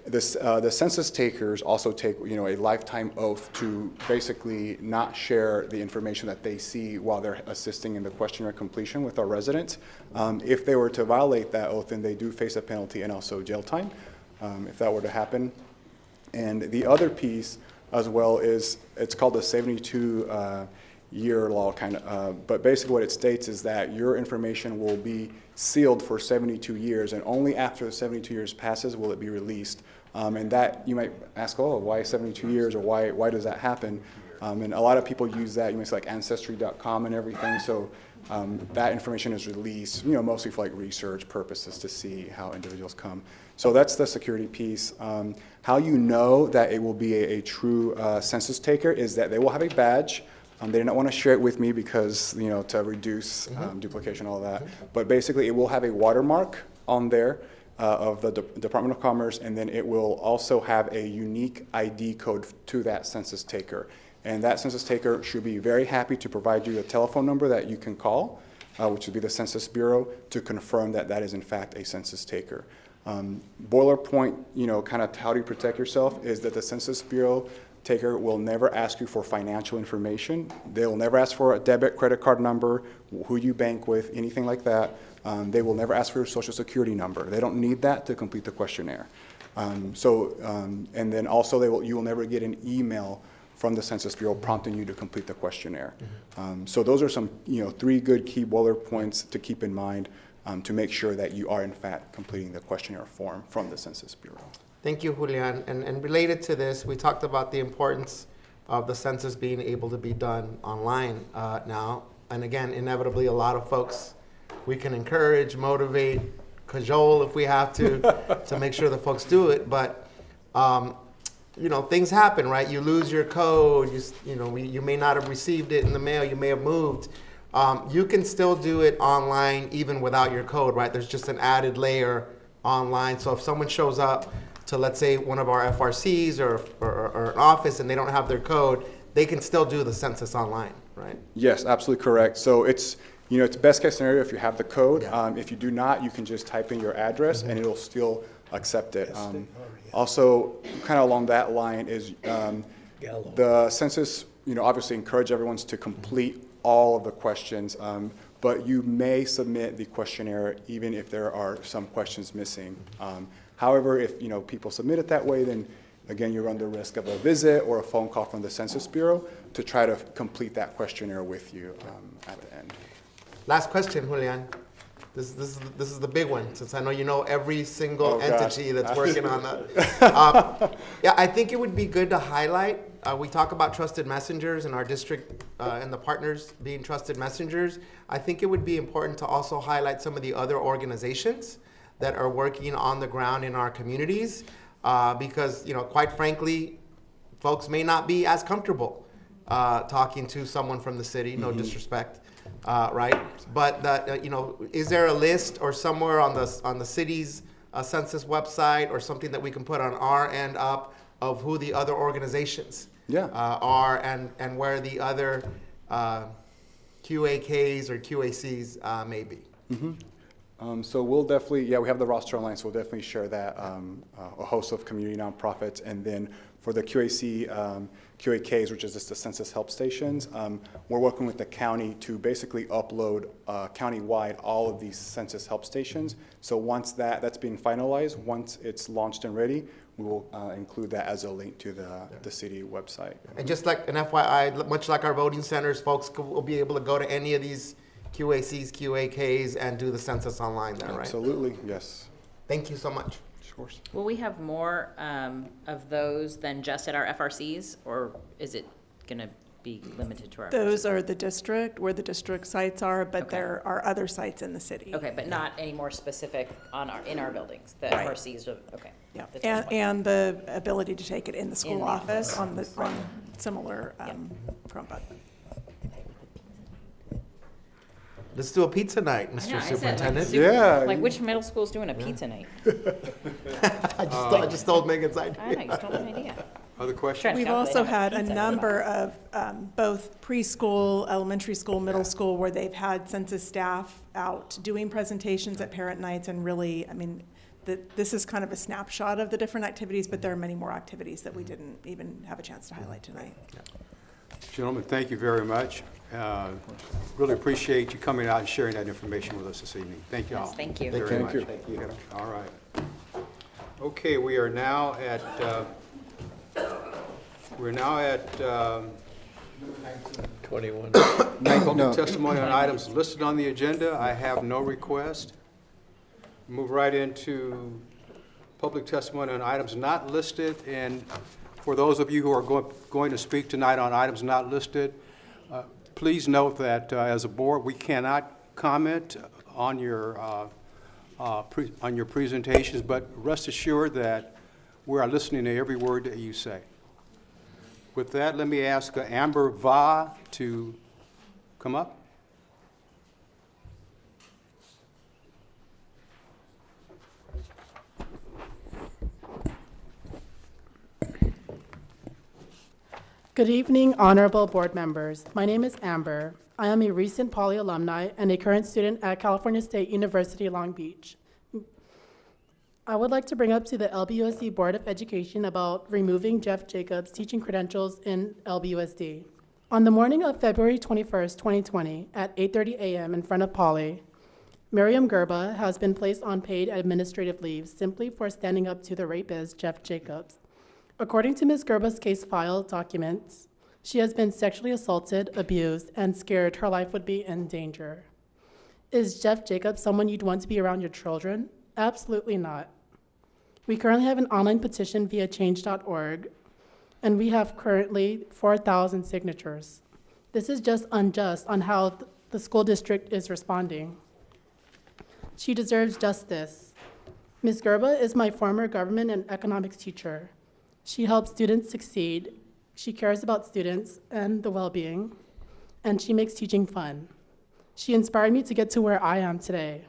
The census takers also take, a lifetime oath to basically not share the information that they see while they're assisting in the questionnaire completion with our residents. If they were to violate that oath, then they do face a penalty and also jail time, if that were to happen. And the other piece as well is, it's called the 72-year law but basically what it states is that your information will be sealed for 72 years, and only after the 72 years passes will it be released. And that, you might ask, oh, why 72 years, or why does that happen? And a lot of people use that, you may say like Ancestry.com and everything, so that information is released, mostly for like research purposes to see how individuals come. So that's the security piece. How you know that it will be a true census taker is that they will have a badge. They did not want to share it with me because, to reduce duplication, all that. But basically, it will have a watermark on there of the Department of Commerce, and then it will also have a unique ID code to that census taker. And that census taker should be very happy to provide you a telephone number that you can call, which would be the Census Bureau, to confirm that that is in fact a census taker. Boiler point, kind of how do you protect yourself, is that the Census Bureau taker will never ask you for financial information. They'll never ask for a debit, credit card number, who you bank with, anything like that. They will never ask for your social security number. They don't need that to complete the questionnaire. And then also you will never get an email from the Census Bureau prompting you to complete the questionnaire. So those are some, 3 good key boiler points to keep in mind to make sure that you are in fact completing the questionnaire form from the Census Bureau. Thank you, Julian. And related to this, we talked about the importance of the census being able to be done online now. And again, inevitably, a lot of folks we can encourage, motivate, cajole if we have to make sure the folks do it. But things happen, right? You lose your code. You may not have received it in the mail. You may have moved. You can still do it online even without your code, right? There's just an added layer online. So if someone shows up to, let's say, one of our FRCs or an office and they don't have their code, they can still do the census online, right? Yes, absolutely correct. So it's best case scenario if you have the code. If you do not, you can just type in your address and it'll still accept it. Also, kind of along that line is the census, obviously encourage everyone to complete all of the questions, but you may submit the questionnaire even if there are some questions missing. However, if people submit it that way, then again, you run the risk of a visit or a phone call from the Census Bureau to try to complete that questionnaire with you at the end. Last question, Julian. This is the big one, since I know you know every single entity that's working on that. I think it would be good to highlight. We talk about trusted messengers in our district and the partners being trusted messengers. I think it would be important to also highlight some of the other organizations that are working on the ground in our communities, because quite frankly, folks may not be as comfortable talking to someone from the city. No disrespect. Right, but is there a list or somewhere on the city's census website or something that we can put on our end up of who the other organizations are and where the other QAKs or QACs may be? So we'll definitely, we have the roster online, so we'll definitely share that, a host of community nonprofits. And then for the QAC, QAKs, which is just the census help stations, we're working with the county to basically upload countywide all of these census help stations. So once that's being finalized, once it's launched and ready, we will include that as a link to the city website. And just like an FYI, much like our voting centers, folks will be able to go to any of these QACs, QAKs, and do the census online then, right? Absolutely, yes. Thank you so much. Sure. Will we have more of those than just at our FRCs, or is it going to be limited to our? Those are the district, where the district sites are, but Okay. there are other sites in the city. Okay, but not any more specific in our buildings, the Right. FRCs, okay. Yeah, The 10 points. and the ability to take it in the school In the office on similar Yeah. Let's Chromebook. do a pizza night, I know, Mr. I said, like, Superintendent. Yeah. Like, which middle school's doing a pizza night? I just stole Megan's idea. I know, you stole my idea. Other questions? Trying to We've calculate also how much had a pizza we number of both preschool, elementary school, middle school, where they've had census staff out doing presentations at parent nights, and really, that this is kind of a snapshot of the different activities, but there are many more activities that we didn't even have a chance to highlight tonight. Gentlemen, thank you very much. Really appreciate you coming out and sharing that information with us this evening. Thank you all. Yes, thank you. Very much. Thank you. All right. Okay, we're now at 21. public testimony on items listed on the agenda. I have no request. Move right into public testimony on items not listed. And for those of you who are going to speak tonight on items not listed, please note that as a board, we cannot comment on your presentations, but rest assured that we are listening to every word that you say. With that, let me ask Amber Va to come up. Good evening, honorable board members. My name is Amber. I am a recent Poly alumni and a current student at California State University, Long Beach. I would like to bring up to the LBUSD Board of Education about removing Jeff Jacobs' teaching credentials in LBUSD. On the morning of February 21st, 2020, at 8:30 a.m. in front of Poly, Miriam Gerba has been placed on paid administrative leave simply for standing up to the rapist, Jeff Jacobs. According to Ms. Gerba's case file documents, she has been sexually assaulted, abused, and scared her life would be in danger. Is Jeff Jacobs someone you'd want to be around your children? Absolutely not. We currently have an online petition via change.org, and we have currently 4,000 signatures. This is just unjust on how the school district is responding. She deserves justice. Ms. Gerba is my former government and economics teacher. She helps students succeed, she cares about students and the well-being, and she makes teaching fun. She inspired me to get to where I am today.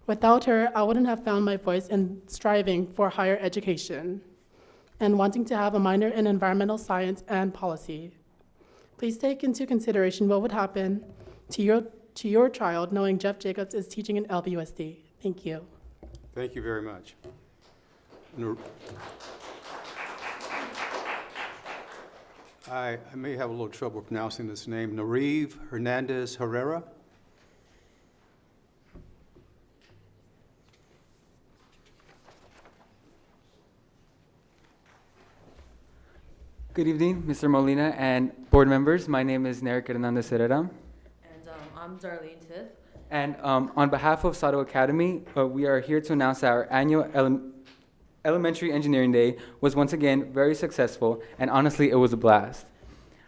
Without her, I wouldn't have found my voice in striving for higher education and wanting to have a minor in environmental science and policy. Please take into consideration what would happen to your child knowing Jeff Jacobs is teaching in LBUSD. Thank you. Thank you very much. I may have a little trouble pronouncing this name. Nariv Hernandez Herrera. Good evening, Mr. Molina and board members. My name is Nerik Hernandez Herrera. And I'm Darlene Tiff. And on behalf of Sato Academy, we are here to announce that our annual Elementary Engineering Day was once again very successful, and honestly, it was a blast.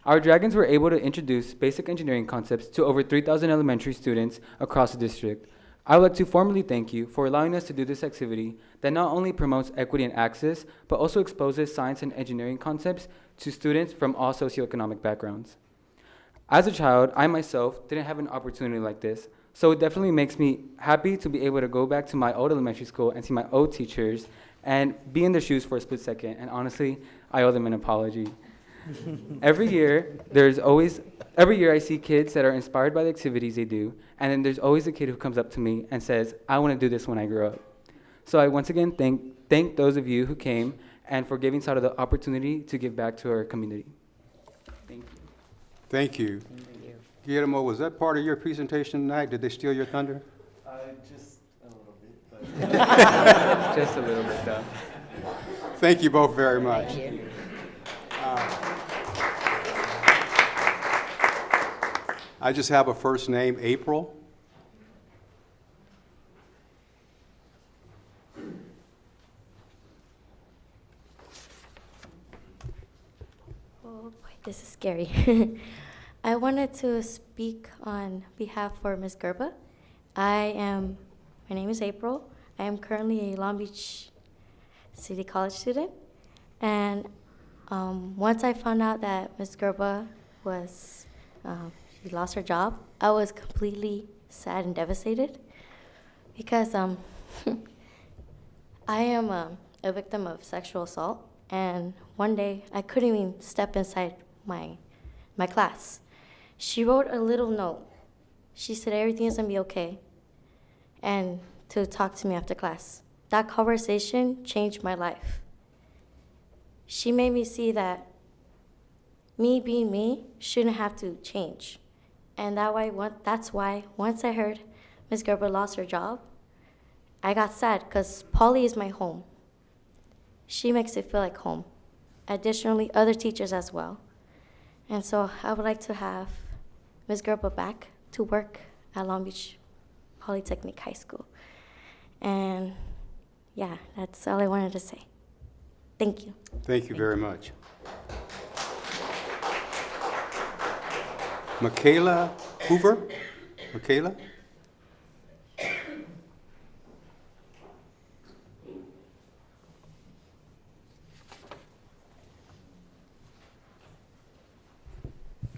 Our Dragons were able to introduce basic engineering concepts to over 3,000 elementary students across the district. I would like to formally thank you for allowing us to do this activity that not only promotes equity and access, but also exposes science and engineering concepts to students from all socioeconomic backgrounds. As a child, I myself didn't have an opportunity like this, so it definitely makes me happy to be able to go back to my old elementary school and see my old teachers and be in their shoes for a split second, and honestly, I owe them an apology. Every year I see kids that are inspired by the activities they do, and then there's always a kid who comes up to me and says, I want to do this when I grow up. So I once again thank those of you who came and for giving Sato the opportunity to give back to our community. Thank you. Thank you. Guillermo, was that part of your presentation tonight? Did they steal your thunder? Just a little bit. But Just a little bit, though. Thank you both very much. Thank you. I just have a first name, April. Oh boy, this is scary. I wanted to speak on behalf for Ms. Gerba. My name is April. I am currently a Long Beach City College student. And once I found out that Ms. Gerba she lost her job, I was completely sad and devastated because I am a victim of sexual assault. And one day, I couldn't even step inside my class. She wrote a little note. She said everything's gonna be okay, and to talk to me after class. that conversation changed my life. She made me see that me being me shouldn't have to change. And that's why once I heard Ms. Gerber lost her job, I got sad because Polly is my home. She makes it feel like home. Additionally, other teachers as well. And so I would like to have Ms. Gerber back to work at Long Beach Polytechnic High School. And yeah, that's all I wanted to say. Thank you. Thank you very much. Michaela Hoover? Michaela?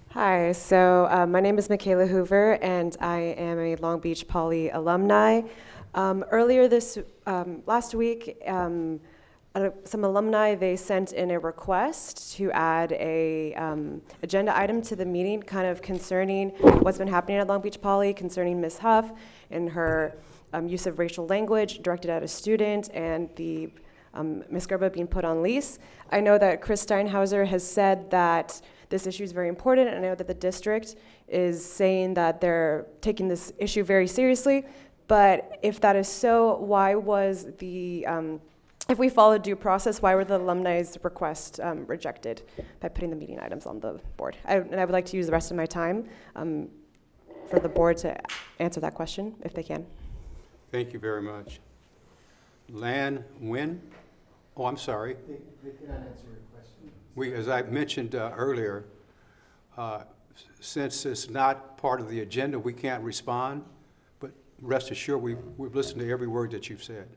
Hi, so my name is Michaela Hoover, and I am a Long Beach Poly alumni. Earlier last week, some alumni, they sent in a request to add a agenda item to the meeting kind of concerning what's been happening at Long Beach Poly, concerning Ms. Huff and her use of racial language directed at a student, and the Ms. Gerber being put on lease. I know that Chris Steinhauser has said that this issue is very important, and I know that the district is saying that they're taking this issue very seriously, but if that is so, why was the, if we followed due process, why were the alumni's requests rejected by putting the meeting items on the board? And I would like to use the rest of my time for the board to answer that question, if they can. Thank you very much. Lan Nguyen? Oh, I'm sorry. They cannot answer your question. As I mentioned earlier, since it's not part of the agenda, we can't respond, but rest assured, we've listened to every word that you've said.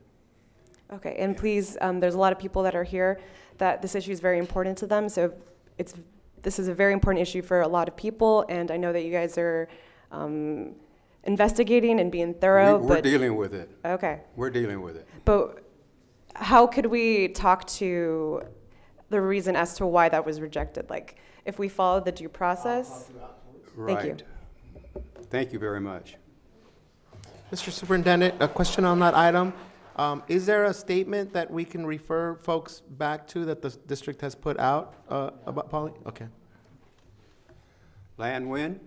Okay, and please, there's a lot of people that are here that this issue is very important to them, so this is a very important issue for a lot of people, and I know that you guys are investigating and being thorough. We're dealing with it. Okay. We're dealing with it. But how could we talk to the reason as to why that was rejected? Like, if we follow the due process? Right. Thank you. Thank you very much. Mr. Superintendent, a question on that item. Is there a statement that we can refer folks back to that the district has put out about Poly? Okay. Lan Nguyen?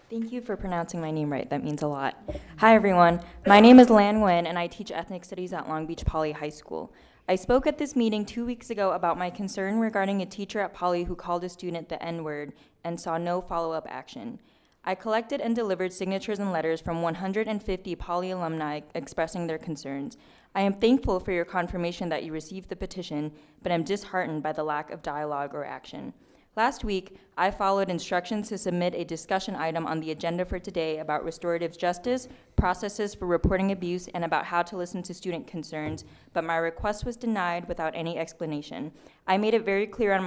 Thank you for pronouncing my name right. That means a lot. Hi, everyone. My name is Lan Nguyen, and I teach ethnic studies at Long Beach Poly High School. I spoke at this meeting 2 weeks ago about my concern regarding a teacher at Poly who called a student the N-word and saw no follow-up action. I collected and delivered signatures and letters from 150 Poly alumni expressing their concerns. I am thankful for your confirmation that you received the petition, but I'm disheartened by the lack of dialogue or action. Last week, I followed instructions to submit a discussion item on the agenda for today about restorative justice, processes for reporting abuse, and about how to listen to student concerns, but my request was denied without any explanation. I made it very clear on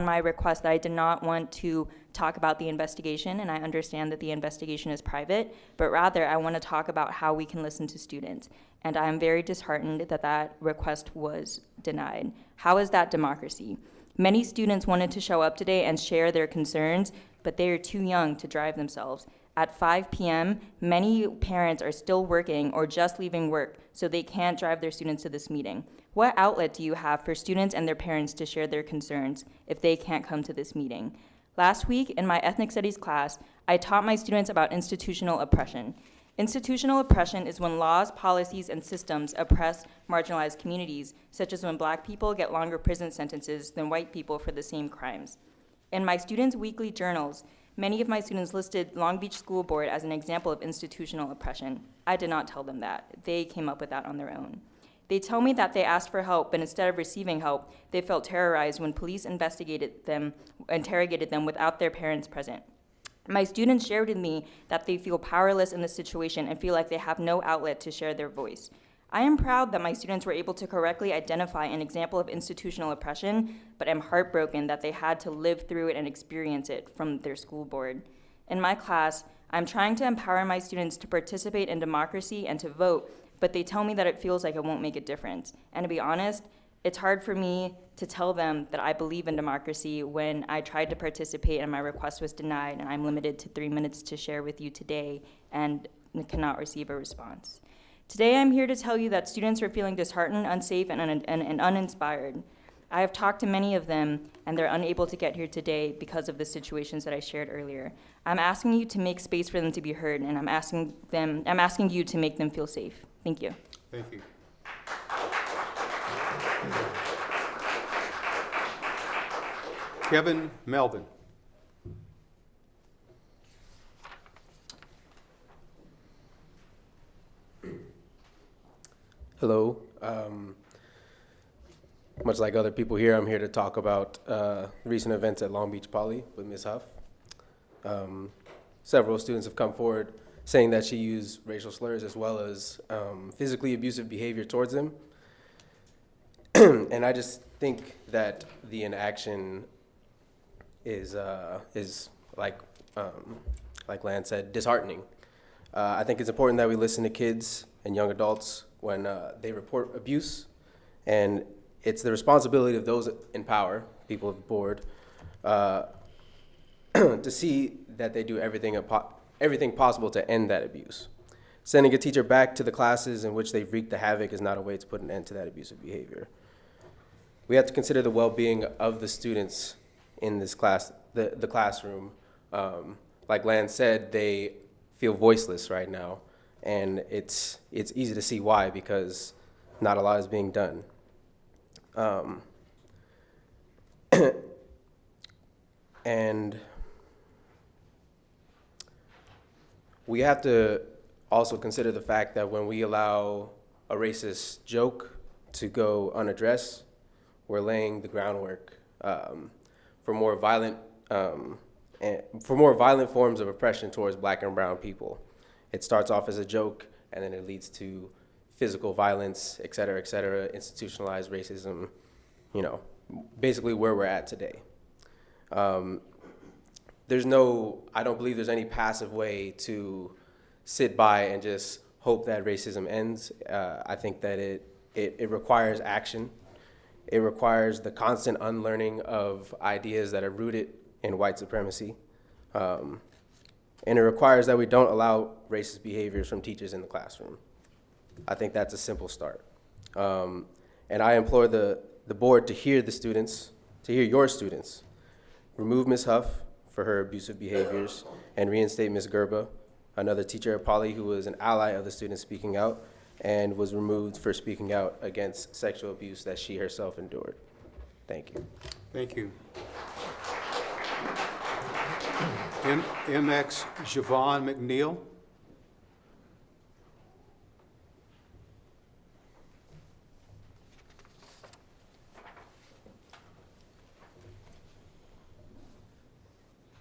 my request that I did not want to talk about the investigation, and I understand that the investigation is private, but rather I want to talk about how we can listen to students. And I am very disheartened that that request was denied. How is that democracy? Many students wanted to show up today and share their concerns, but they are too young to drive themselves. At 5 p.m., many parents are still working or just leaving work, so they can't drive their students to this meeting. What outlet do you have for students and their parents to share their concerns if they can't come to this meeting? Last week, in my ethnic studies class, I taught my students about institutional oppression. Institutional oppression is when laws, policies, and systems oppress marginalized communities, such as when Black people get longer prison sentences than white people for the same crimes. In my students' weekly journals, many of my students listed Long Beach School Board as an example of institutional oppression. I did not tell them that. They came up with that on their own. They tell me that they asked for help, but instead of receiving help, they felt terrorized when police interrogated them without their parents present. My students shared with me that they feel powerless in this situation and feel like they have no outlet to share their voice. I am proud that my students were able to correctly identify an example of institutional oppression, but am heartbroken that they had to live through it and experience it from their school board. In my class, I'm trying to empower my students to participate in democracy and to vote, but they tell me that it feels like it won't make a difference. And to be honest, It's hard for me to tell them that I believe in democracy when I tried to participate and my request was denied, and I'm limited to 3 minutes to share with you today and cannot receive a response. Today, I'm here to tell you that students are feeling disheartened, unsafe, and uninspired. I have talked to many of them, and they're unable to get here today because of the situations that I shared earlier. I'm asking you to make space for them to be heard, and I'm asking you to make them feel safe. Thank you. Thank you. Kevin Melvin. Hello. Much like other people here, I'm here to talk about recent events at Long Beach Poly with Ms. Huff. Several students have come forward saying that she used racial slurs as well as physically abusive behavior towards them. And I just think that the inaction is like Lance said, disheartening. I think it's important that we listen to kids and young adults when they report abuse, and it's the responsibility of those in power, people of the board, to see that they do everything possible to end that abuse. Sending a teacher back to the classes in which they've wreaked the havoc is not a way to put an end to that abusive behavior. We have to consider the well-being of the students in this class, the classroom. Like Lance said, they feel voiceless right now, and it's easy to see why, because not a lot is being done. And we have to also consider the fact that when we allow a racist joke to go unaddressed, we're laying the groundwork for more violent forms of oppression towards Black and brown people. It starts off as a joke, and then it leads to physical violence, et cetera, institutionalized racism, basically where we're at today. I don't believe there's any passive way to sit by and just hope that racism ends. I think that it requires action. It requires the constant unlearning of ideas that are rooted in white supremacy. And it requires that we don't allow racist behaviors from teachers in the classroom. I think that's a simple start. And I implore the board to hear the students, to hear your students. Remove Ms. Huff for her abusive behaviors and reinstate Ms. Gerba, another teacher at Poly who was an ally of the students speaking out and was removed for speaking out against sexual abuse that she herself endured. Thank you. Thank you. MX Javon McNeil.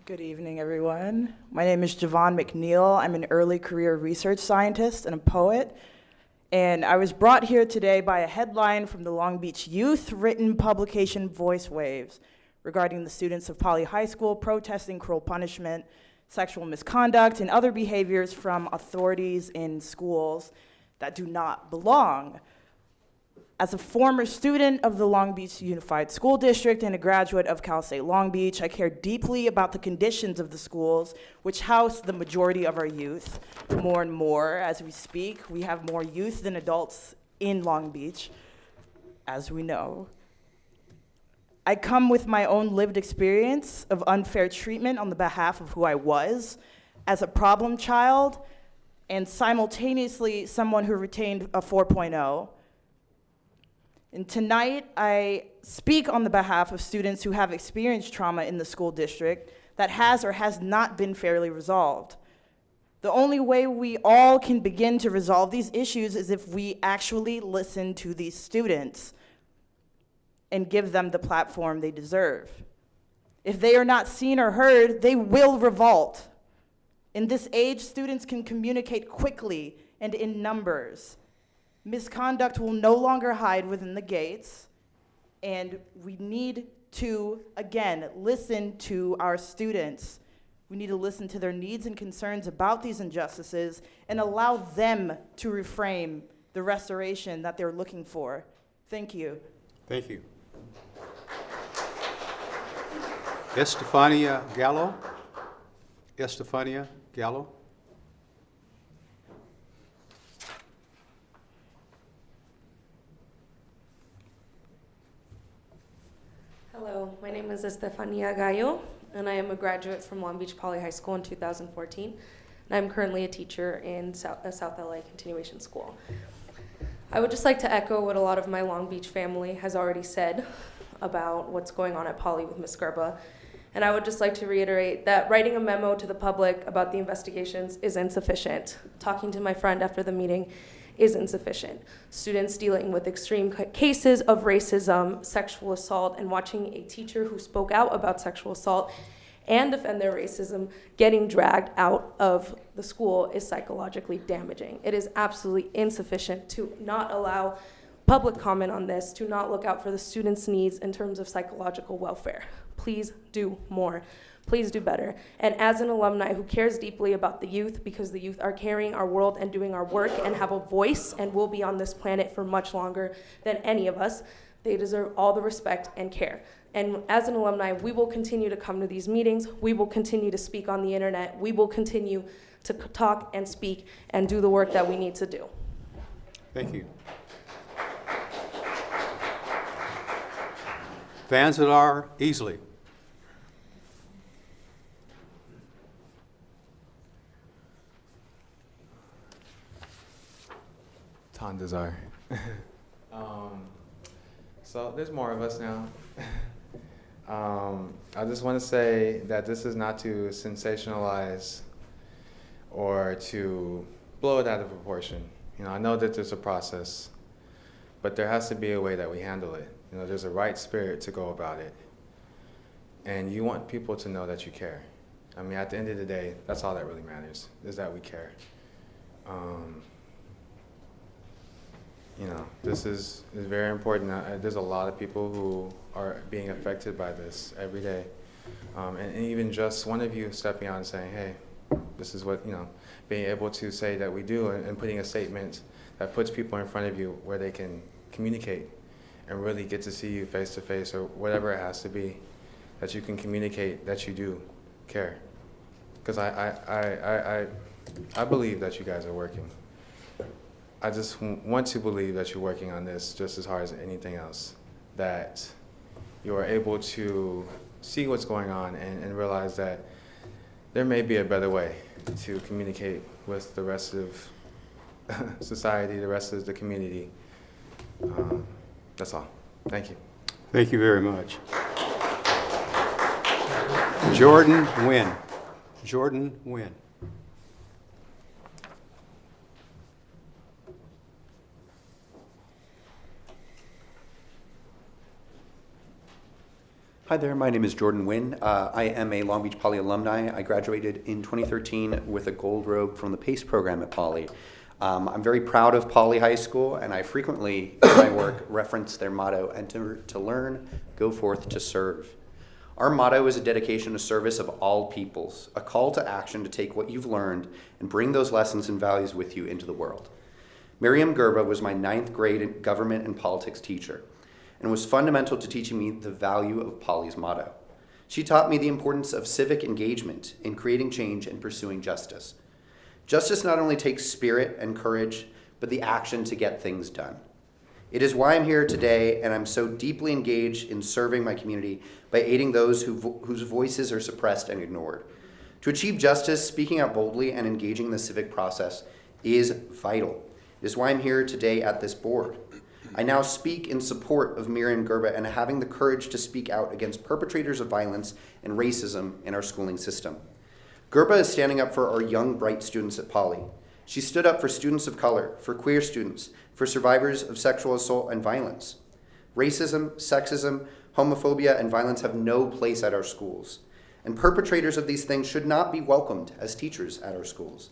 Good evening, everyone. My name is Javon McNeil. I'm an early career research scientist and a poet. And I was brought here today by a headline from the Long Beach Youth written publication Voice Waves regarding the students of Poly High School protesting cruel punishment, sexual misconduct, and other behaviors from authorities in schools that do not belong. As a former student of the Long Beach Unified School District and a graduate of Cal State Long Beach, I care deeply about the conditions of the schools which house the majority of our youth. More and more, as we speak, we have more youth than adults in Long Beach, as we know. I come with my own lived experience of unfair treatment on the behalf of who I was as a problem child and simultaneously someone who retained a 4.0. And tonight, I speak on the behalf of students who have experienced trauma in the school district that has or has not been fairly resolved. The only way we all can begin to resolve these issues is if we actually listen to these students and give them the platform they deserve. If they are not seen or heard, they will revolt. In this age, students can communicate quickly and in numbers. Misconduct will no longer hide within the gates, and we need to, again, listen to our students. We need to listen to their needs and concerns about these injustices and allow them to reframe the restoration that they're looking for. Thank you. Thank you. Estefania Gallo. Estefania Gallo. Hello, my name is Estefania Gallo, and I am a graduate from Long Beach Poly High School in 2014, and I'm currently a teacher in South LA Continuation School. I would just like to echo what a lot of my Long Beach family has already said about what's going on at Poly with Ms. Gerba, and I would just like to reiterate that writing a memo to the public about the investigations is insufficient. Talking to my friend after the meeting is insufficient. Students dealing with extreme cases of racism, sexual assault, and watching a teacher who spoke out about sexual assault and defend their racism getting dragged out of the school is psychologically damaging. It is absolutely insufficient to not allow public comment on this, to not look out for the students' needs in terms of psychological welfare. Please do more. Please do better. And as an alumni who cares deeply about the youth, because the youth are carrying our world and doing our work and have a voice and will be on this planet for much longer than any of us, they deserve all the respect and care. And as an alumni, we will continue to come to these meetings. We will continue to speak on the internet. We will continue to talk and speak and do the work that we need to do. Thank you. Vanzadar Easley. Tandazar. So there's more of us now. I just want to say that this is not to sensationalize or to blow it out of proportion. You know, I know that there's a process, but there has to be a way that we handle it. You know, there's a right spirit to go about it. And you want people to know that you care. I mean, at the end of the day, that's all that really matters, is that we care. You know, this is very important. There's a lot of people who are being affected by this every day. And even just one of you stepping out and saying, hey, this is what, you know, being able to say that we do and putting a statement that puts people in front of you where they can communicate and really get to see you face to face or whatever it has to be, that you can communicate that you do care. Because I believe that you guys are working. I just want to believe that you're working on this just as hard as anything else, that you are able to see what's going on and realize that there may be a better way to communicate with the rest of society, the rest of the community. That's all. Thank you. Thank you very much. Jordan Nguyen. Jordan Nguyen. Hi there, my name is Jordan Nguyen. I am a Long Beach Poly alumni. I graduated in 2013 with a gold robe from the PACE program at Poly. I'm very proud of Poly High School, and I frequently, in my work, reference their motto, enter to learn, go forth to serve. Our motto is a dedication to service of all peoples, a call to action to take what you've learned and bring those lessons and values with you into the world. Miriam Gerba was my 9th grade government and politics teacher, and was fundamental to teaching me the value of Poly's motto. She taught me the importance of civic engagement in creating change and pursuing justice. Justice not only takes spirit and courage, but the action to get things done. It is why I'm here today, and I'm so deeply engaged in serving my community by aiding those whose voices are suppressed and ignored. To achieve justice, speaking out boldly and engaging in the civic process is vital. It is why I'm here today at this board. I now speak in support of Miriam Gerba and having the courage to speak out against perpetrators of violence and racism in our schooling system. Gerba is standing up for our young, bright students at Poly. She stood up for students of color, for queer students, for survivors of sexual assault and violence. Racism, sexism, homophobia, and violence have no place at our schools, and perpetrators of these things should not be welcomed as teachers at our schools.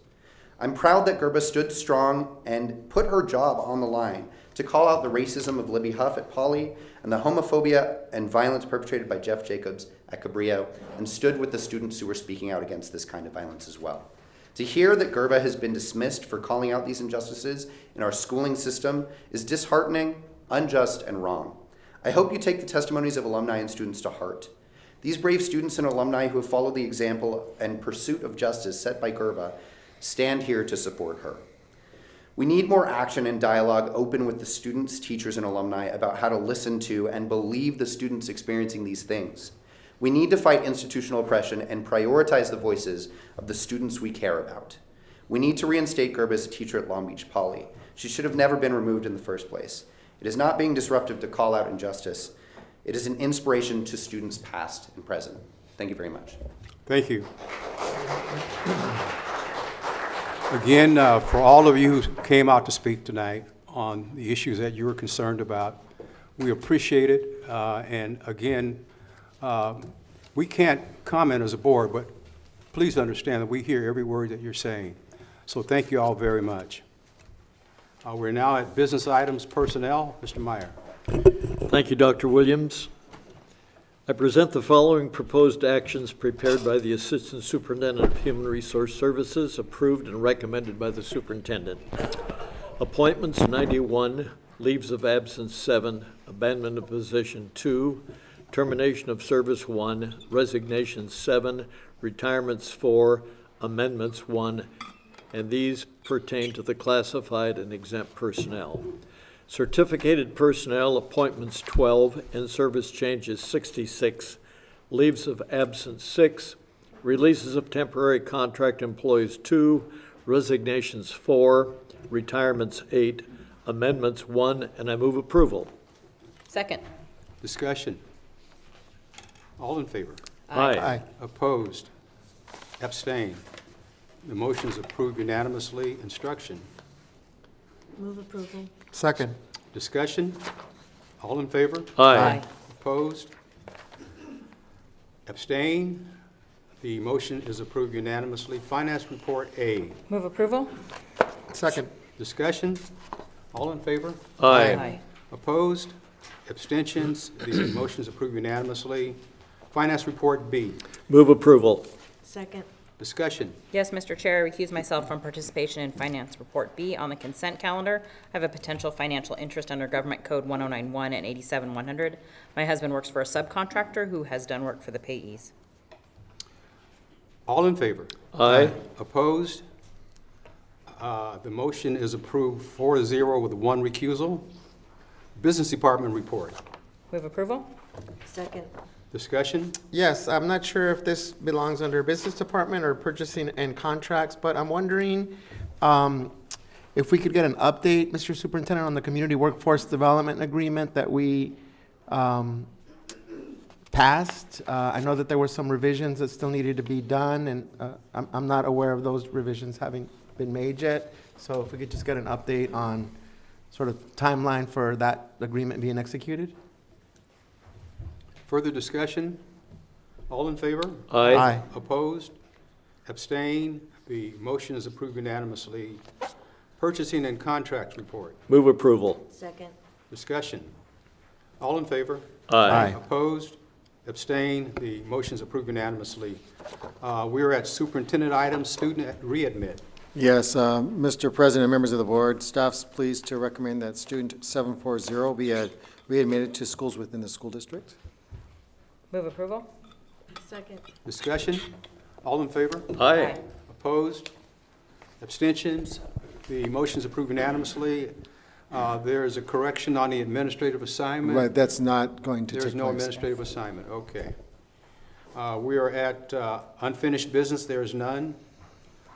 I'm proud that Gerba stood strong and put her job on the line to call out the racism of Libby Huff at Poly and the homophobia and violence perpetrated by Jeff Jacobs at Cabrillo, and stood with the students who were speaking out against this kind of violence as well. To hear that Gerba has been dismissed for calling out these injustices in our schooling system is disheartening, unjust, and wrong. I hope you take the testimonies of alumni and students to heart. These brave students and alumni who have followed the example and pursuit of justice set by Gerba stand here to support her. We need more action and dialogue open with the students, teachers, and alumni about how to listen to and believe the students experiencing these things. We need to fight institutional oppression and prioritize the voices of the students we care about. We need to reinstate Gerba as a teacher at Long Beach Poly. She should have never been removed in the first place. It is not being disruptive to call out injustice. It is an inspiration to students past and present. Thank you very much. Thank you. Again, for all of you who came out to speak tonight on the issues that you were concerned about, we appreciate it. And again, we can't comment as a board, but please understand that we hear every word that you're saying. So thank you all very much. We're now at business items, personnel. Mr. Meyer. Thank you, Dr. Williams. I present the following proposed actions prepared by the Assistant Superintendent of Human Resource Services, approved and recommended by the Superintendent. Appointments 91, leaves of absence 7, abandonment of position 2, termination of service 1, resignation 7, retirements 4, amendments 1, and these pertain to the classified and exempt personnel. Certificated personnel appointments 12, and service changes 66, leaves of absence 6, releases of temporary contract employees 2, resignations 4, retirements 8, amendments 1, and I move approval. Second. Discussion. All in favor? Aye. Opposed? Abstained? The motion is approved unanimously. Instruction. Move approval. Second. Discussion. All in favor? Aye. Opposed? Abstained? The motion is approved unanimously. Finance report A. Move approval? Second. Discussion. All in favor? Aye. Opposed? Abstentions? The motion is approved unanimously. Finance report B. Move approval. Second. Discussion. Yes, Mr. Chair, I recuse myself from participation in Finance Report B on the consent calendar. I have a potential financial interest under Government Code 1091 and 87100. My husband works for a subcontractor who has done work for the payees. All in favor? Aye. Opposed? The motion is approved 4-0 with 1 recusal. Business Department report. Move approval? Second. Discussion? Yes, I'm not sure if this belongs under Business Department or Purchasing and Contracts, but I'm wondering if we could get an update, Mr. Superintendent, on the Community Workforce Development Agreement that we passed. I know that there were some revisions that still needed to be done, and I'm not aware of those revisions having been made yet. So if we could just get an update on sort of timeline for that agreement being executed? Further discussion? All in favor? Aye. Aye. Opposed? Abstain? The motion is approved unanimously. Purchasing and Contracts report. Move approval. Second. Discussion? All in favor? Aye. Opposed? Abstain? The motion is approved unanimously. We are at superintendent items, student readmit. Yes, Mr. President, members of the board, staff's pleased to recommend that student 740 be readmitted to schools within the school district. Move approval? Second. Discussion? All in favor? Aye. Opposed? Abstentions? The motion is approved unanimously. There is a correction on the administrative assignment. Right, that's not going to take place. There's no administrative assignment, okay. We are at unfinished business, there is none.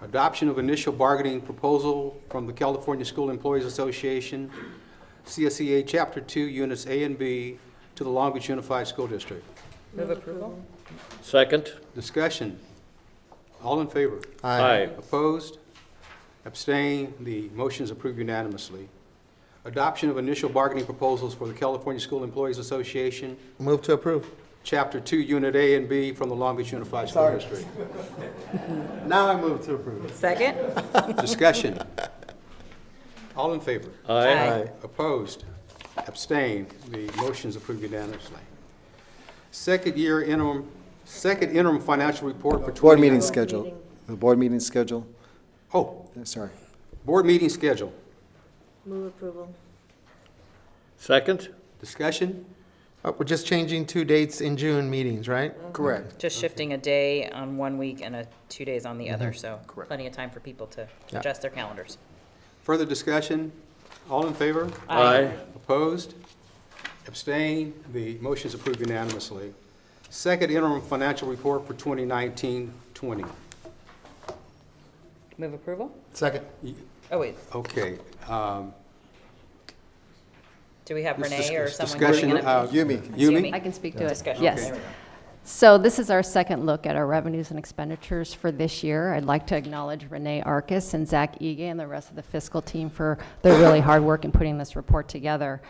Adoption of initial bargaining proposal from the California School Employees Association, CSEA Chapter 2, Units A and B, to the Long Beach Unified School District. Move approval? Second. Discussion. All in favor? Aye. Opposed? Abstain? The motion is approved unanimously. Adoption of initial bargaining proposals for the California School Employees Association, Move to approve. Chapter 2, Unit A and B from the Long Beach Unified School District. Now I move to approve. Second? Discussion. All in favor? Aye. Opposed? Abstain? The motion is approved unanimously. Second interim financial report for Board meeting schedule. The board meeting schedule. Oh, Sorry. board meeting schedule. Move approval. Second. Discussion? We're just changing 2 dates in June meetings, right? Correct. Just shifting a day on one week and 2 days on the other, so Correct. plenty of time for people to Yeah. adjust their calendars. Further discussion? All in favor? Aye. Opposed? Abstain? The motion is approved unanimously. Second interim financial report for 2019-20. Move approval? Second. Oh, wait, Okay. do we have This Renee or is someone discussion, bringing it up? Yumi? I can speak to it. Discussion. Yes. There we go. So this is our second look at our revenues and expenditures for this year. I'd like to acknowledge Renee Arcus and Zach Ige and the rest of the fiscal team for their really hard work in putting this report together.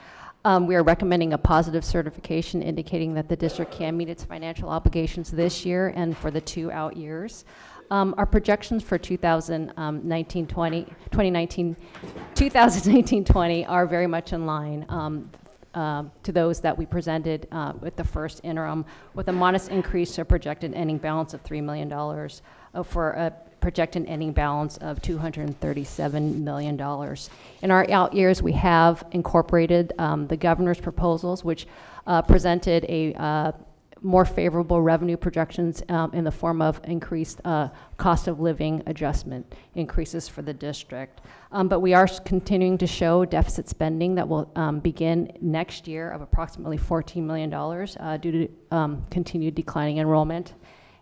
We are recommending a positive certification indicating that the district can meet its financial obligations this year and for the 2 out years. Our projections for 2019-20 are very much in line to those that we presented with the first interim, with a modest increase to a projected ending balance of $3 million for a projected ending balance of $237 million. In our out years, we have incorporated the governor's proposals, which presented a more favorable revenue projections in the form of increased cost of living adjustment increases for the district. But we are continuing to show deficit spending that will begin next year of approximately $14 million due to continued declining enrollment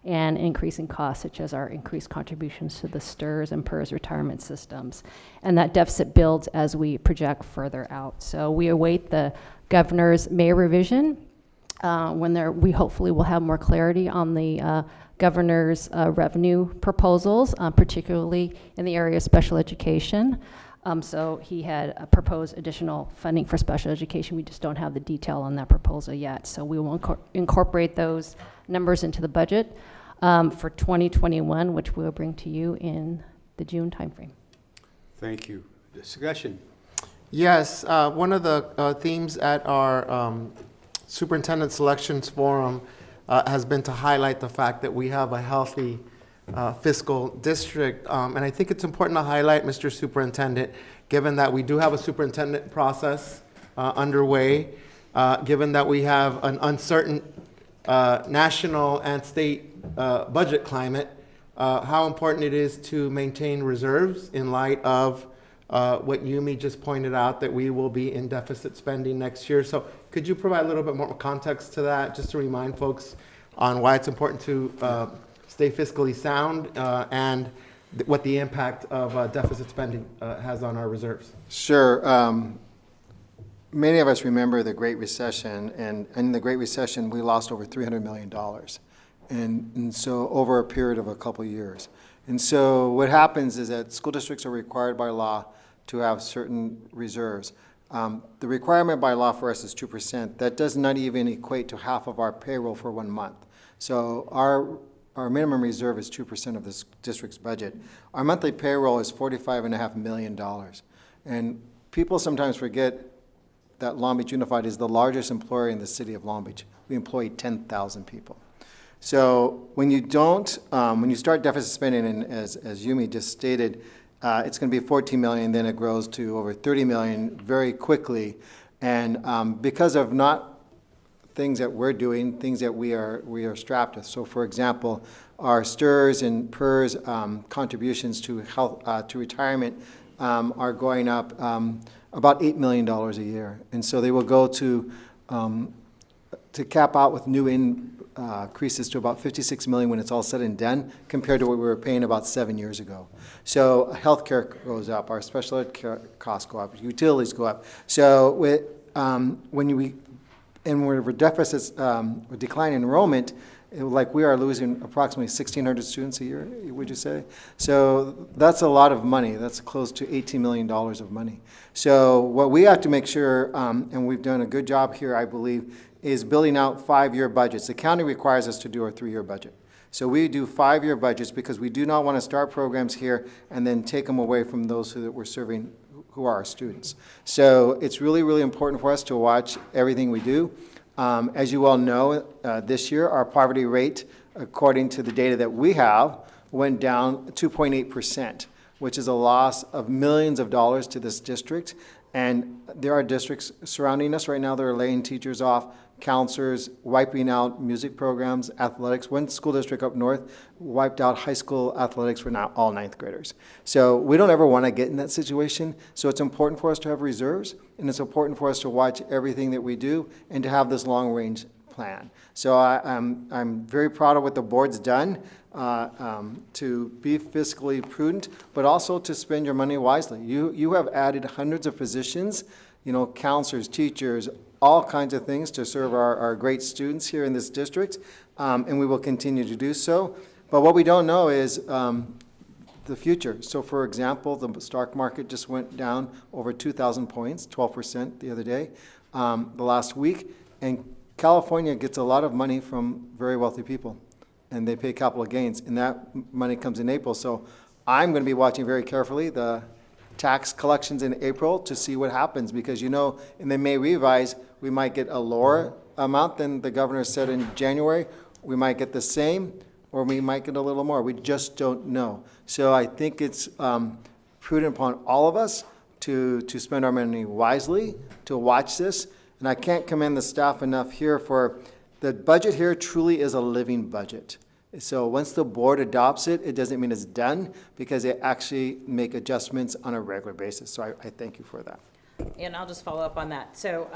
and increasing costs, such as our increased contributions to the STRS and PERS retirement systems. And that deficit builds as we project further out. So we await the governor's May revision when we hopefully will have more clarity on the governor's revenue proposals, particularly in the area of special education. So he had proposed additional funding for special education. We just don't have the detail on that proposal yet. So we will incorporate those numbers into the budget for 2021, which we'll bring to you in the June timeframe. Thank you. Discussion? Yes, one of the themes at our Superintendent Selections Forum has been to highlight the fact that we have a healthy fiscal district. And I think it's important to highlight, Mr. Superintendent, given that we do have a superintendent process underway, given that we have an uncertain national and state budget climate, how important it is to maintain reserves in light of what Yumi just pointed out, that we will be in deficit spending next year. So could you provide a little bit more context to that, just to remind folks on why it's important to stay fiscally sound and what the impact of deficit spending has on our reserves? Sure. Many of us remember the Great Recession, and in the Great Recession, we lost over $300 million. And so over a period of a couple of years. And so what happens is that school districts are required by law to have certain reserves. The requirement by law for us is 2%. That does not even equate to half of our payroll for 1 month. So our minimum reserve is 2% of this district's budget. Our monthly payroll is $45.5 million. And people sometimes forget that Long Beach Unified is the largest employer in the city of Long Beach. We employ 10,000 people. So when you start deficit spending, and as Yumi just stated, it's going to be $14 million, then it grows to over $30 million very quickly. And because of not things that we're doing, things that we are strapped with. So for example, our STRS and PERS contributions to health, to retirement are going up about $8 million a year. And so they will go to cap out with new increases to about $56 million when it's all said and done, compared to what we were paying about 7 years ago. So healthcare goes up, our special ed care costs go up, utilities go up. So when we're deficits, with declining enrollment, like we are losing approximately 1,600 students a year, would you say? So that's a lot of money. That's close to $18 million of money. So what we have to make sure, and we've done a good job here, I believe, is building out 5-year budgets. The county requires us to do a 3-year budget. So we do 5-year budgets because we do not want to start programs here and then take them away from those that we're serving, who are our students. So it's really, really important for us to watch everything we do. As you all know, this year our poverty rate, according to the data that we have, went down 2.8%, which is a loss of millions of dollars to this district. And there are districts surrounding us right now that are laying teachers off counselors, wiping out music programs, athletics. One school district up north wiped out high school athletics for now all ninth graders. So we don't ever want to get in that situation. So it's important for us to have reserves, and it's important for us to watch everything that we do and to have this long-range plan. So I'm very proud of what the board's done to be fiscally prudent, but also to spend your money wisely. You have added hundreds of positions, counselors, teachers, all kinds of things to serve our great students here in this district, and we will continue to do so. But what we don't know is the future. So for example, the stock market just went down over 2,000 points, 12% the other day, the last week, and California gets a lot of money from very wealthy people, and they pay capital gains, and that money comes in April. So I'm going to be watching very carefully the tax collections in April to see what happens, because in the May revise, we might get a lower amount than the governor said in January. We might get the same, or we might get a little more. We just don't know. So I think it's prudent upon all of us to spend our money wisely, to watch this. And I can't commend the staff enough here for the budget here truly is a living budget. So once the board adopts it, it doesn't mean it's done, because they actually make adjustments on a regular basis. So I thank you for that. And I'll just follow up on that. So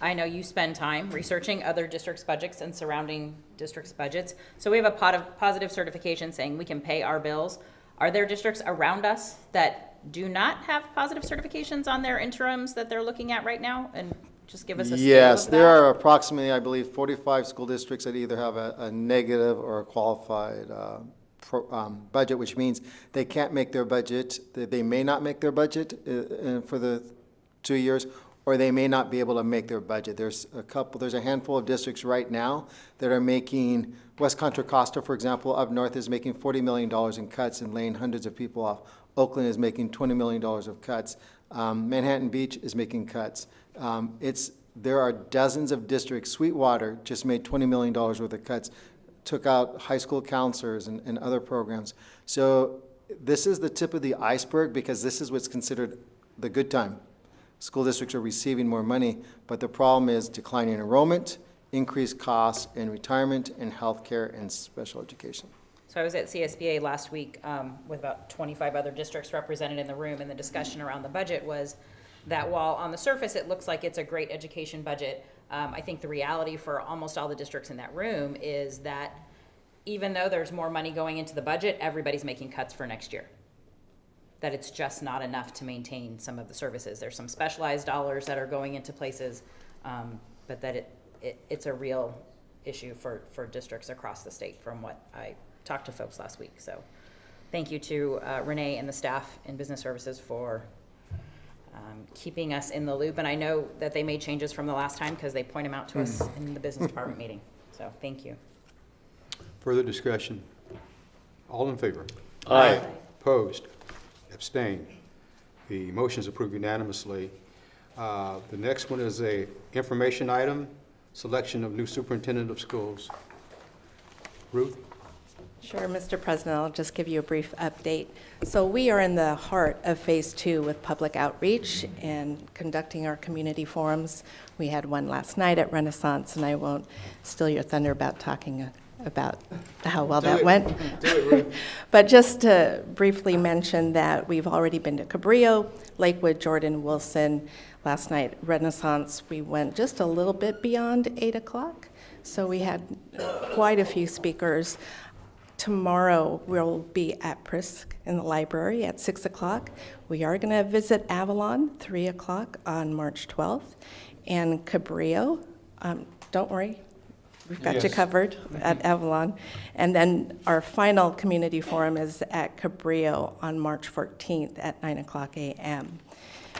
I know you spend time researching other districts' budgets and surrounding districts' budgets. So we have a pot of positive certification saying we can pay our bills. Are there districts around us that do not have positive certifications on their interims that they're looking at right now? And just give us a scale Yes, of there that. are approximately, I believe, 45 school districts that either have a negative or a qualified budget, which means they can't make their budget. They may not make their budget for the 2 years, or they may not be able to make their budget. There's a handful of districts right now that are making, West Contra Costa, for example, up north is making $40 million in cuts and laying hundreds of people off. Oakland is making $20 million of cuts. Manhattan Beach is making cuts. There are dozens of districts. Sweetwater just made $20 million worth of cuts, took out high school counselors and other programs. So this is the tip of the iceberg, because this is what's considered the good time. School districts are receiving more money, but the problem is declining enrollment, increased costs in retirement and healthcare and special education. So I was at CSBA last week with about 25 other districts represented in the room, and the discussion around the budget was that while on the surface it looks like it's a great education budget, I think the reality for almost all the districts in that room is that even though there's more money going into the budget, everybody's making cuts for next year. That it's just not enough to maintain some of the services. There's some specialized dollars that are going into places, but that it's a real issue for districts across the state from what I talked to folks last week. So thank you to Renee and the staff in Business Services for keeping us in the loop. And I know that they made changes from the last time because they point them out to us in the business department meeting. So thank you. Further discussion? All in favor? Aye. Opposed? Abstained? The motion is approved unanimously. The next one is a information item, selection of new superintendent of schools. Ruth? Sure, Mr. President, I'll just give you a brief update. So we are in the heart of Phase 2 with public outreach and conducting our community forums. We had one last night at Renaissance, and I won't steal your thunder about talking about how well that went. But just to briefly mention that we've already been to Cabrillo, Lakewood, Jordan, Wilson. Last night, Renaissance, we went just a little bit beyond 8 o'clock. So we had quite a few speakers. Tomorrow, we'll be at Prisk in the library at 6 o'clock. We are going to visit Avalon, 3 o'clock on March 12th. And Cabrillo, don't worry, we've got you covered at Avalon. And then our final community forum is at Cabrillo on March 14th at 9 o'clock a.m.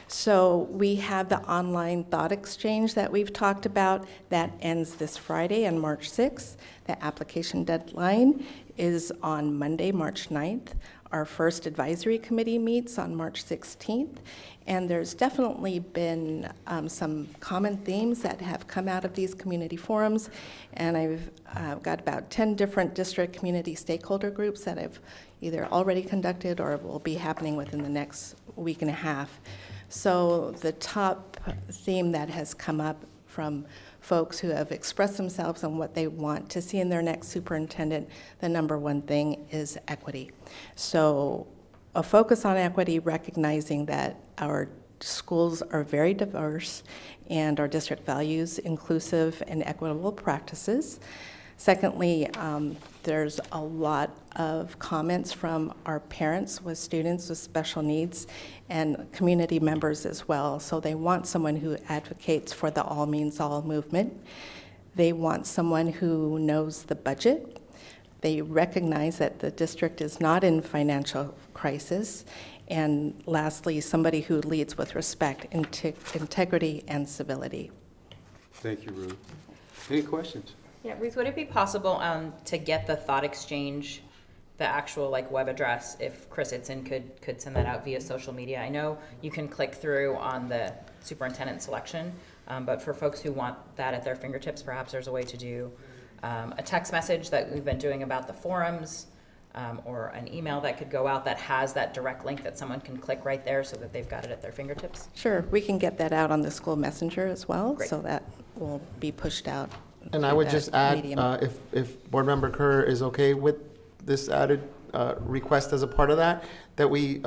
So we have the online thought exchange that we've talked about. That ends this Friday on March 6th. The application deadline is on Monday, March 9th. Our first advisory committee meets on March 16th. And there's definitely been some common themes that have come out of these community forums. And I've got about 10 different district community stakeholder groups that I've either already conducted or will be happening within the next week and a half. So the top theme that has come up from folks who have expressed themselves on what they want to see in their next superintendent, the number one thing is equity. So a focus on equity, recognizing that our schools are very diverse and our district values inclusive and equitable practices. Secondly, there's a lot of comments from our parents with students with special needs and community members as well. So they want someone who advocates for the all means all movement. They want someone who knows the budget. They recognize that the district is not in financial crisis. And lastly, somebody who leads with respect, integrity, and civility. Thank you, Ruth. Any questions? Yeah, Ruth, would it be possible to get the thought exchange, the actual like web address, if Chris Itzen could send that out via social media? I know you can click through on the superintendent selection, but for folks who want that at their fingertips, perhaps there's a way to do a text message that we've been doing about the forums, or an email that could go out that has that direct link that someone can click right there so that they've got it at their fingertips. Sure, we can get that out on the school messenger as well, Great. so that will be pushed out. And I through would that just add, medium. if Board Member Kerr is okay with this added request as a part of that, that we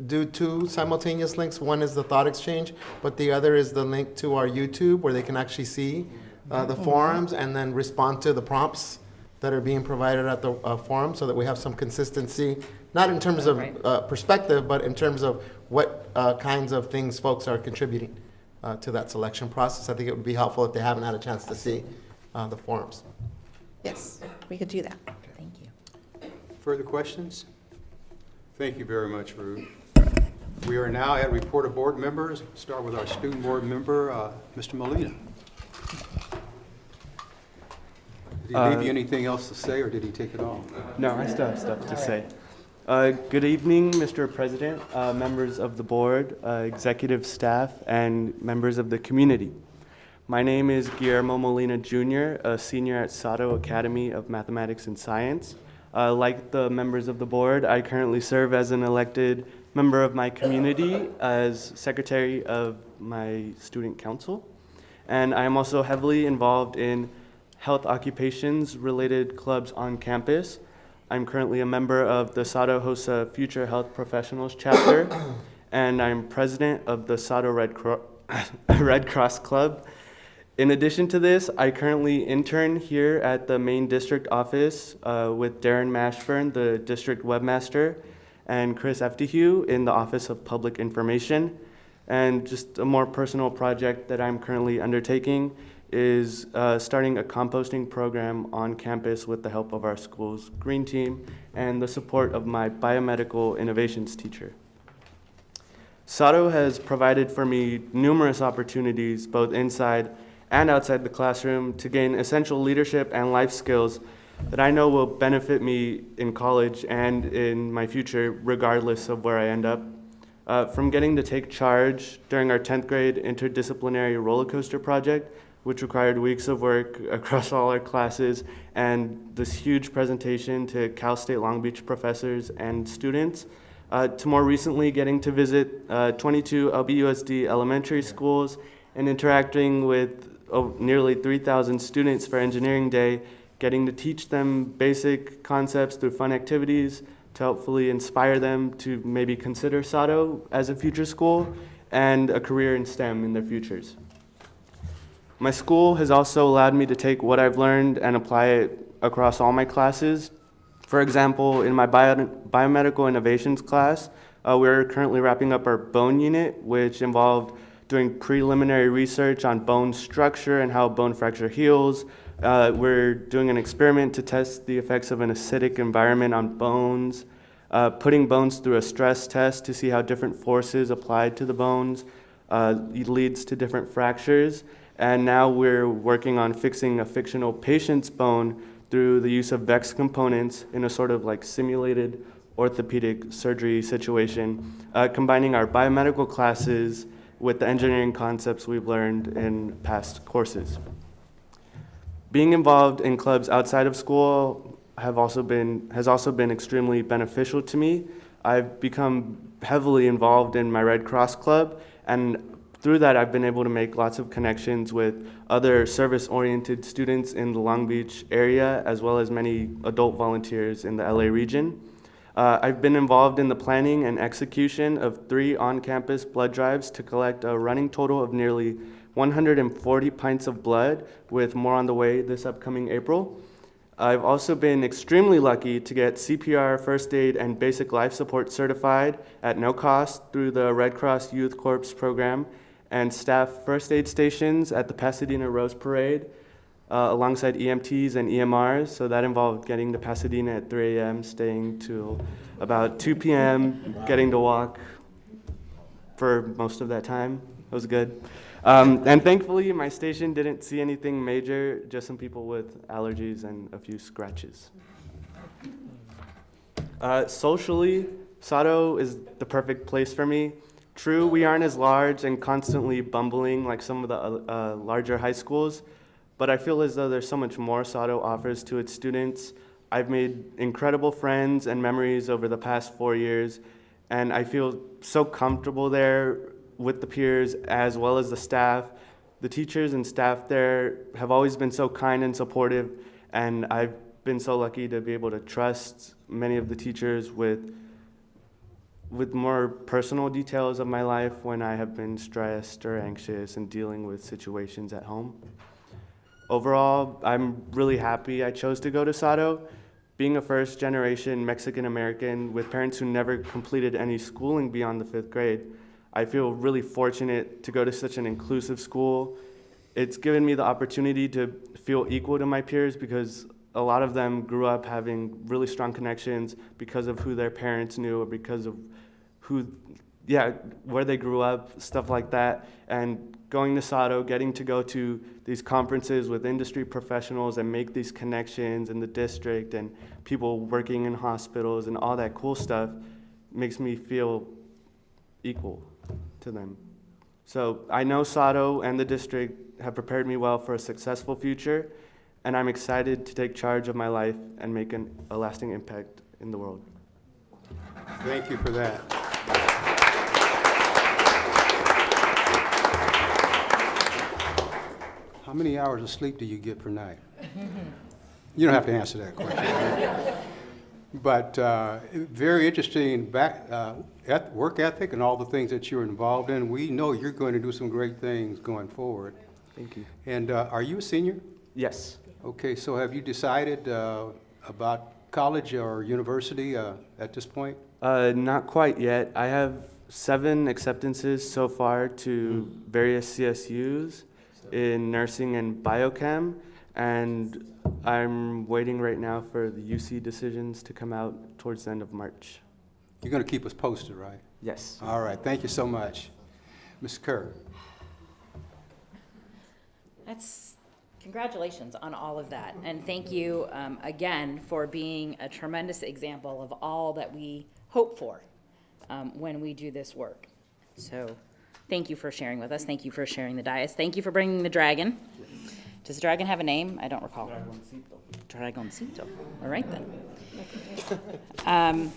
do two simultaneous links. One is the thought exchange, but the other is the link to our YouTube where they can actually see the forums and then respond to the prompts that are being provided at the forum, so that we have some consistency, not in terms of perspective, but in terms of what kinds of things folks are contributing to that selection process. I think it would be helpful if they haven't had a chance to see the forums. Yes, we could do that. Thank you. Further questions? Thank you very much, Ruth. We are now at report of board members. Start with our student board member, Mr. Molina. Did he leave you anything else to say, or did he take it all? No, I still have stuff to say. Good evening, Mr. President, members of the board, executive staff, and members of the community. My name is Guillermo Molina Jr., a senior at Sato Academy of Mathematics and Science. Like the members of the board, I currently serve as an elected member of my community as secretary of my student council. And I am also heavily involved in health occupations related clubs on campus. I'm currently a member of the Sato HOSA Future Health Professionals chapter, and I'm president of the Sato Red Cross Club. In addition to this, I currently intern here at the main district office with Darren Mashburn, the district webmaster, and Chris Eftihue in the Office of Public Information. And just a more personal project that I'm currently undertaking is starting a composting program on campus with the help of our school's green team and the support of my biomedical innovations teacher. Sato has provided for me numerous opportunities, both inside and outside the classroom, to gain essential leadership and life skills that I know will benefit me in college and in my future, regardless of where I end up. From getting to take charge during our 10th grade interdisciplinary roller coaster project, which required weeks of work across all our classes, and this huge presentation to Cal State Long Beach professors and students, to more recently getting to visit 22 LBUSD elementary schools and interacting with nearly 3,000 students for Engineering Day, getting to teach them basic concepts through fun activities to hopefully inspire them to maybe consider Sato as a future school and a career in STEM in their futures. My school has also allowed me to take what I've learned and apply it across all my classes. For example, in my biomedical innovations class, we're currently wrapping up our bone unit, which involved doing preliminary research on bone structure and how bone fracture heals. We're doing an experiment to test the effects of an acidic environment on bones, putting bones through a stress test to see how different forces applied to the bones leads to different fractures. And now we're working on fixing a fictional patient's bone through the use of VEX components in a sort of like simulated orthopedic surgery situation, combining our biomedical classes with the engineering concepts we've learned in past courses. Being involved in clubs outside of school has also been extremely beneficial to me. I've become heavily involved in my Red Cross Club, and through that, I've been able to make lots of connections with other service-oriented students in the Long Beach area, as well as many adult volunteers in the LA region. I've been involved in the planning and execution of 3 on-campus blood drives to collect a running total of nearly 140 pints of blood, with more on the way this upcoming April. I've also been extremely lucky to get CPR, first aid, and basic life support certified at no cost through the Red Cross Youth Corps program, and staff first aid stations at the Pasadena Rose Parade alongside EMTs and EMRs. So that involved getting to Pasadena at 3 a.m., staying till about 2 p.m., getting to walk for most of that time. It was good. And thankfully, my station didn't see anything major, just some people with allergies and a few scratches. Socially, Sato is the perfect place for me. True, we aren't as large and constantly bumbling like some of the larger high schools, but I feel as though there's so much more Sato offers to its students. I've made incredible friends and memories over the past 4 years, and I feel so comfortable there with the peers as well as the staff. The teachers and staff there have always been so kind and supportive, and I've been so lucky to be able to trust many of the teachers with more personal details of my life when I have been stressed or anxious and dealing with situations at home. Overall, I'm really happy I chose to go to Sato. Being a first-generation Mexican-American with parents who never completed any schooling beyond the 5th grade, I feel really fortunate to go to such an inclusive school. It's given me the opportunity to feel equal to my peers because a lot of them grew up having really strong connections because of who their parents knew or because of where they grew up, stuff like that. And going to Sato, getting to go to these conferences with industry professionals and make these connections in the district and people working in hospitals and all that cool stuff makes me feel equal to them. So I know Sato and the district have prepared me well for a successful future, and I'm excited to take charge of my life and make a lasting impact in the world. Thank you for that. How many hours of sleep do you get per night? You don't have to answer that question. But very interesting work ethic and all the things that you're involved in. We know you're going to do some great things going forward. Thank you. And are you a senior? Yes. Okay, so have you decided about college or university at this point? Not quite yet. I have 7 acceptances so far to various CSUs in nursing and biochem, and I'm waiting right now for the UC decisions to come out towards the end of March. You're going to keep us posted, right? Yes. All right, thank you so much. Ms. Kerr. Congratulations on all of that. And thank you again for being a tremendous example of all that we hope for when we do this work. So thank you for sharing with us. Thank you for sharing the dais. Thank you for bringing the dragon. Does the dragon have a name? I don't recall. Dragoncito. All right then.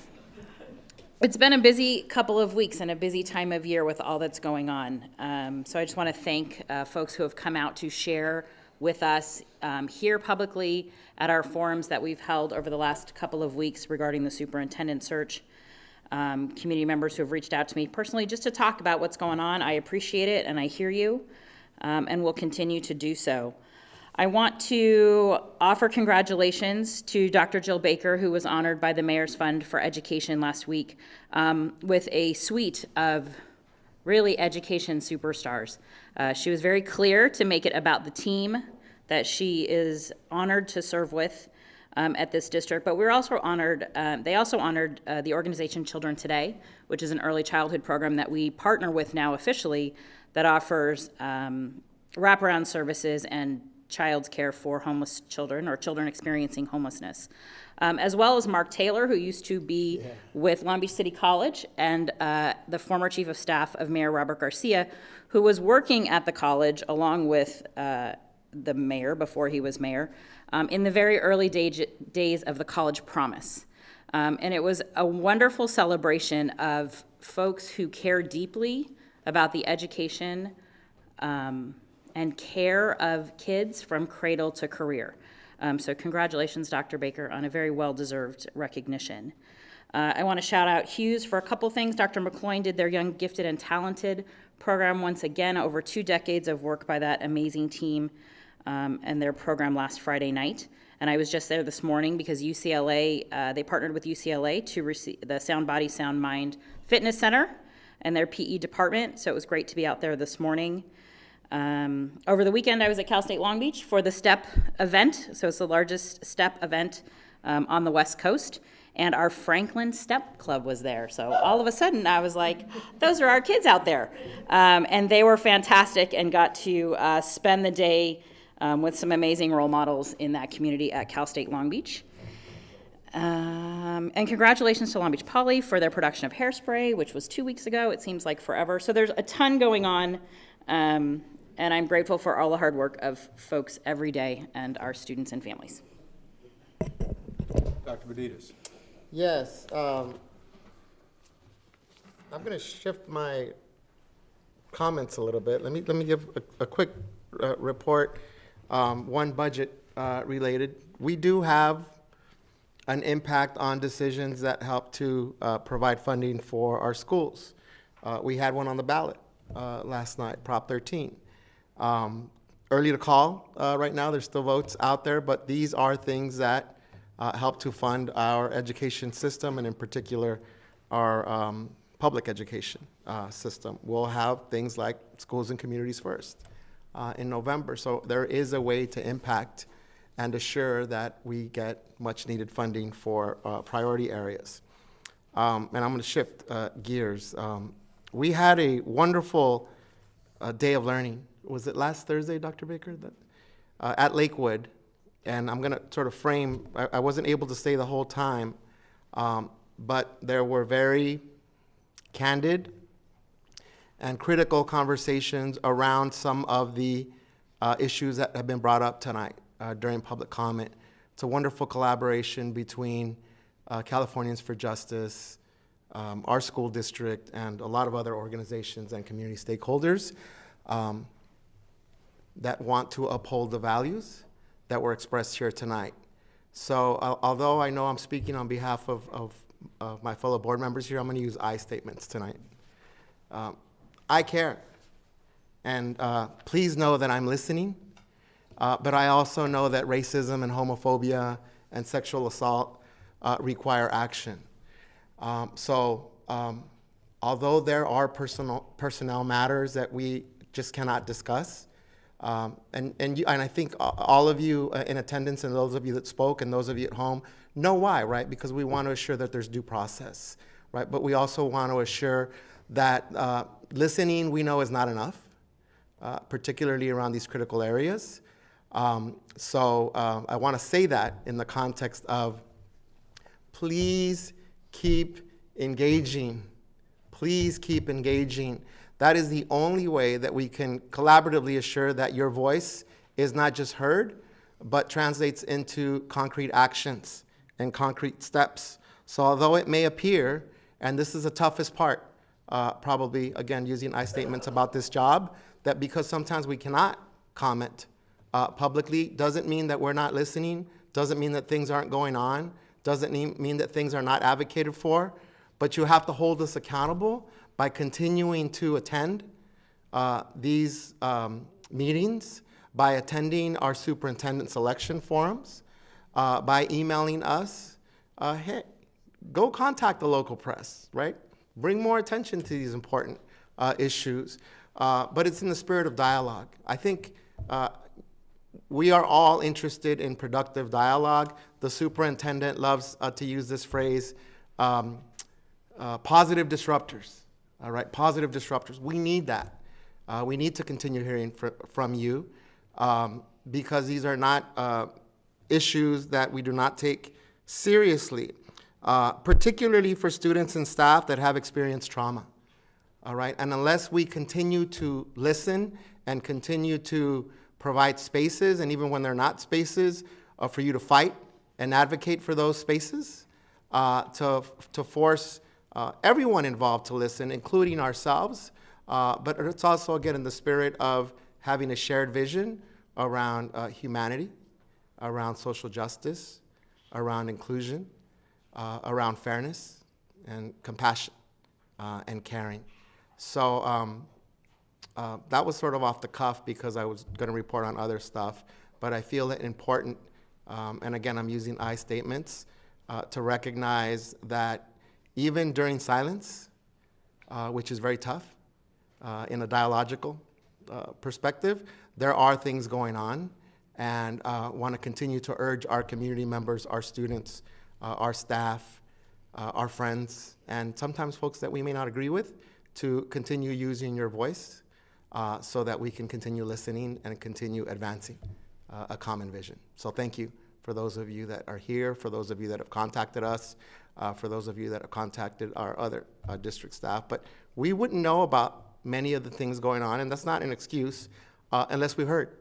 It's been a busy couple of weeks and a busy time of year with all that's going on. So I just want to thank folks who have come out to share with us here publicly at our forums that we've held over the last couple of weeks regarding the superintendent search. Community members who have reached out to me personally just to talk about what's going on. I appreciate it and I hear you, and will continue to do so. I want to offer congratulations to Dr. Jill Baker, who was honored by the Mayor's Fund for Education last week with a suite of really education superstars. She was very clear to make it about the team that she is honored to serve with at this district, but we're also honored, they also honored the organization Children Today, which is an early childhood program that we partner with now officially that offers wraparound services and child's care for homeless children or children experiencing homelessness, as well as Mark Taylor, who used to be with Long Beach City College, and the former chief of staff of Mayor Robert Garcia, who was working at the college along with the mayor before he was mayor in the very early days of the College Promise. And it was a wonderful celebration of folks who care deeply about the education and care of kids from cradle to career. So congratulations, Dr. Baker, on a very well-deserved recognition. I want to shout out Hughes for a couple things. Dr. McCloyne did their Young Gifted and Talented program once again, over 2 decades of work by that amazing team, and their program last Friday night. And I was just there this morning because UCLA, they partnered with UCLA to receive the Sound Body, Sound Mind Fitness Center and their PE department, so it was great to be out there this morning. Over the weekend, I was at Cal State Long Beach for the STEP event, so it's the largest STEP event on the West Coast, and our Franklin STEP Club was there. So all of a sudden, I was like, those are our kids out there. And they were fantastic and got to spend the day with some amazing role models in that community at Cal State Long Beach. And congratulations to Long Beach Poly for their production of Hairspray, which was 2 weeks ago. It seems like forever. So there's a ton going on. And I'm grateful for all the hard work of folks every day and our students and families. Dr. Benitez. Yes. I'm going to shift my comments a little bit. Let me give a quick report. One budget related. We do have an impact on decisions that help to provide funding for our schools. We had one on the ballot last night, Prop 13. Early to call right now. There's still votes out there, but these are things that help to fund our education system, and in particular, our public education system. We'll have things like Schools and Communities First in November. So there is a way to impact and assure that we get much-needed funding for priority areas. And I'm going to shift gears. We had a wonderful day of learning. Was it last Thursday, Dr. Baker? At Lakewood. And I'm going to sort of frame, I wasn't able to stay the whole time, but there were very candid and critical conversations around some of the issues that have been brought up tonight during public comment. It's a wonderful collaboration between Californians for Justice, our school district, and a lot of other organizations and community stakeholders that want to uphold the values that were expressed here tonight. So although I know I'm speaking on behalf of my fellow board members here, I'm going to use I statements tonight. I care, and please know that I'm listening, but I also know that racism and homophobia and sexual assault require action. Although there are personnel matters that we just cannot discuss, and I think all of you in attendance and those of you that spoke and those of you at home know why, right? Because we want to assure that there's due process, right? But we also want to assure that listening, we know, is not enough, particularly around these critical areas. I want to say that in the context of please keep engaging. Please keep engaging. That is the only way that we can collaboratively assure that your voice is not just heard, but translates into concrete actions and concrete steps. So although it may appear, and this is the toughest part, probably, again, using I statements about this job, that because sometimes we cannot comment publicly, doesn't mean that we're not listening, doesn't mean that things aren't going on, doesn't mean that things are not advocated for, but you have to hold us accountable by continuing to attend these meetings, by attending our superintendent selection forums, by emailing us. Hey, go contact the local press, right? Bring more attention to these important issues. But it's in the spirit of dialogue. I think we are all interested in productive dialogue. The superintendent loves to use this phrase, positive disruptors. All right, positive disruptors. We need that. We need to continue hearing from you because these are not issues that we do not take seriously, particularly for students and staff that have experienced trauma. All right, and unless we continue to listen and continue to provide spaces, and even when they're not spaces, for you to fight and advocate for those spaces, to force everyone involved to listen, including ourselves, but it's also, again, in the spirit of having a shared vision around humanity, around social justice, around inclusion, around fairness and compassion and caring. So that was sort of off the cuff because I was going to report on other stuff, but I feel it important, and again, I'm using I statements, to recognize that even during silence, which is very tough in a dialogical perspective, there are things going on, and want to continue to urge our community members, our students, our staff, our friends, and sometimes folks that we may not agree with, to continue using your voice so that we can continue listening and continue advancing a common vision. So thank you for those of you that are here, for those of you that have contacted us, for those of you that have contacted our other district staff. But we wouldn't know about many of the things going on, and that's not an excuse, unless we heard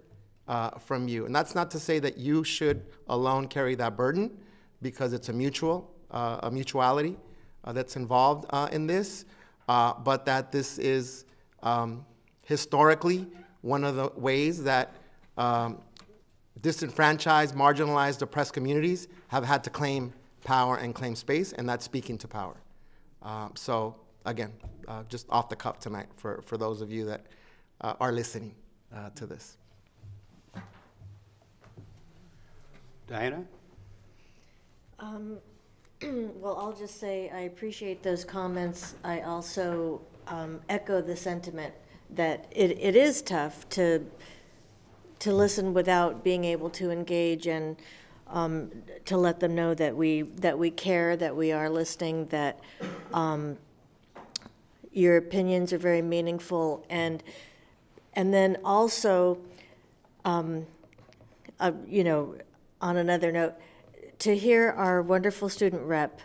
from you. And that's not to say that you should alone carry that burden, because it's a mutuality that's involved in this, but that this is historically one of the ways that disenfranchised, marginalized, oppressed communities have had to claim power and claim space, and that's speaking to power. So again, just off the cuff tonight for those of you that are listening to this. Diana? Well, I'll just say I appreciate those comments. I also echo the sentiment that it is tough to listen without being able to engage, and to let them know that we care, that we are listening, that your opinions are very meaningful, and then also, you know, on another note, to hear our wonderful student rep,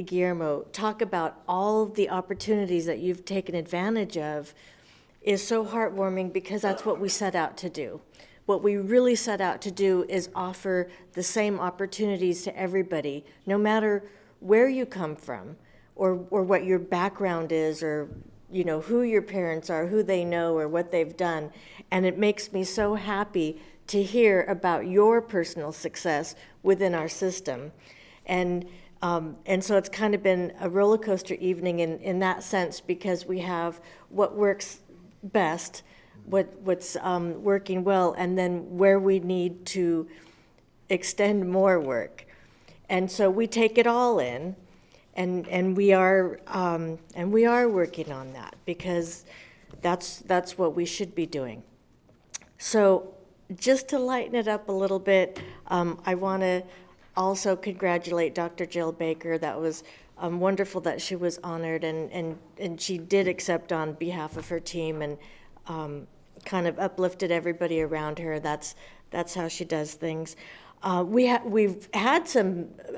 Guillermo, talk about all the opportunities that you've taken advantage of is so heartwarming, because that's what we set out to do. What we really set out to do is offer the same opportunities to everybody, no matter where you come from, or what your background is, or you know, who your parents are, who they know, or what they've done. And it makes me so happy to hear about your personal success within our system. And so it's kind of been a roller coaster evening in that sense, because we have what works best, what's working well, and then where we need to extend more work. And so we take it all in, and we are working on that, because that's what we should be doing. So just to lighten it up a little bit, I want to also congratulate Dr. Jill Baker. That was wonderful that she was honored, and she did accept on behalf of her team, and kind of uplifted everybody around her. That's how she does things. We've had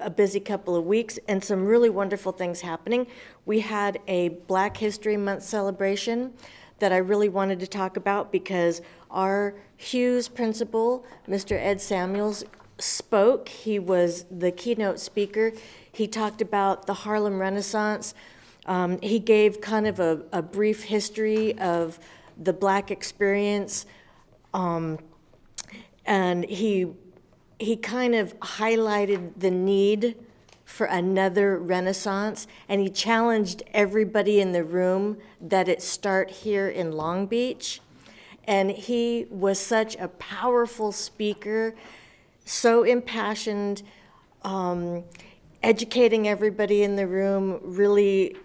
a busy couple of weeks, and some really wonderful things happening. We had a Black History Month celebration that I really wanted to talk about, because our Hughes principal, Mr. Ed Samuels, spoke. He was the keynote speaker. He talked about the Harlem Renaissance. He gave kind of a brief history of the Black experience, and he kind of highlighted the need for another Renaissance, and he challenged everybody in the room that it start here in Long Beach. And he was such a powerful speaker, so impassioned, educating everybody in the room, really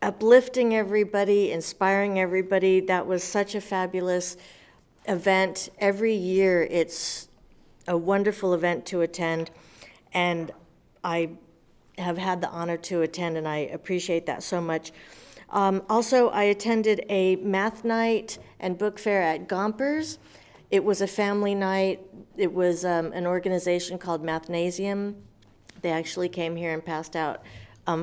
uplifting everybody, inspiring everybody. That was such a fabulous event. Every year it's a wonderful event to attend, and I have had the honor to attend, and I appreciate that so much. Also, I attended a math night and book fair at Gompers. It was a family night. It was an organization called Mathnasium. They actually came here and passed out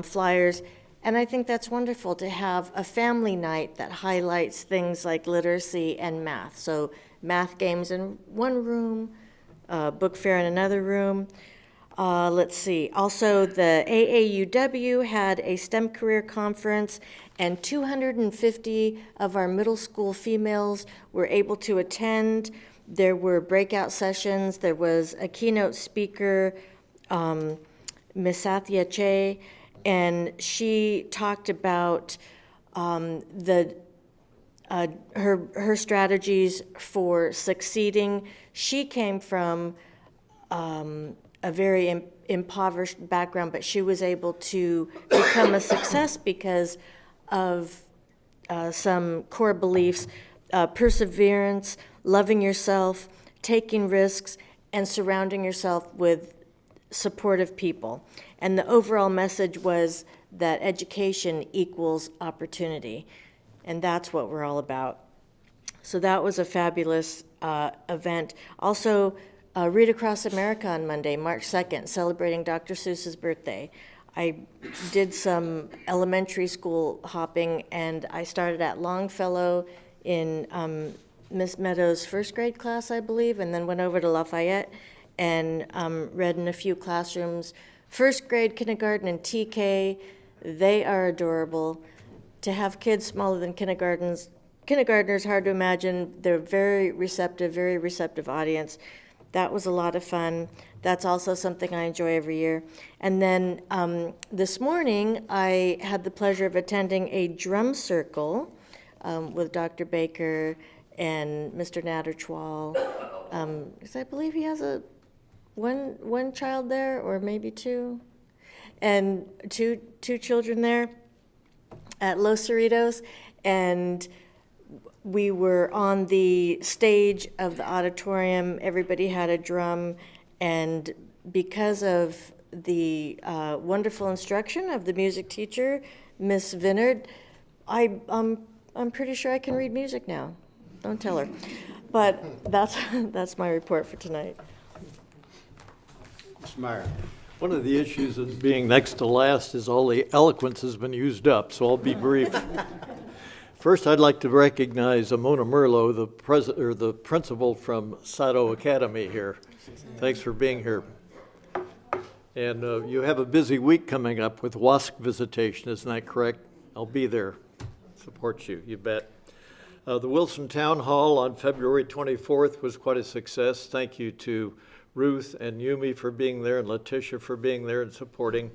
flyers. And I think that's wonderful to have a family night that highlights things like literacy and math. So math games in one room, book fair in another room. Let's see. Also, the AAUW had a STEM career conference, and 250 of our middle school females were able to attend. There were breakout sessions. There was a keynote speaker, Ms. Sathya Che, and she talked about her strategies for succeeding. She came from a very impoverished background, but she was able to become a success because of some core beliefs, perseverance, loving yourself, taking risks, and surrounding yourself with supportive people. And the overall message was that education equals opportunity, and that's what we're all about. So that was a fabulous event. Also, Read Across America on Monday, March 2nd, celebrating Dr. Seuss's birthday. I did some elementary school hopping, and I started at Longfellow in Miss Meadows' first grade class, I believe, and then went over to Lafayette and read in a few classrooms. First grade, kindergarten, and TK, they are adorable. To have kids smaller than kindergartners, hard to imagine. They're very receptive audience. That was a lot of fun. That's also something I enjoy every year. And then this morning, I had the pleasure of attending a drum circle with Dr. Baker and Mr. Natterchwal. Because I believe he has one child there, or maybe two, and two children there at Los Cerritos. And we were on the stage of the auditorium. Everybody had a drum, and because of the wonderful instruction of the music teacher, Miss Vinard, I'm pretty sure I can read music now. Don't tell her. But that's my report for tonight. Mr. Meyer. One of the issues in being next to last is all the eloquence has been used up, so I'll be brief. First, I'd like to recognize Amona Merlo, the principal from Sato Academy here. Thanks for being here. And you have a busy week coming up with WASC visitation, isn't that correct? I'll be there. Support you, you bet. The Wilson Town Hall on February 24th was quite a success. Thank you to Ruth and Yumi for being there and Letitia for being there and supporting.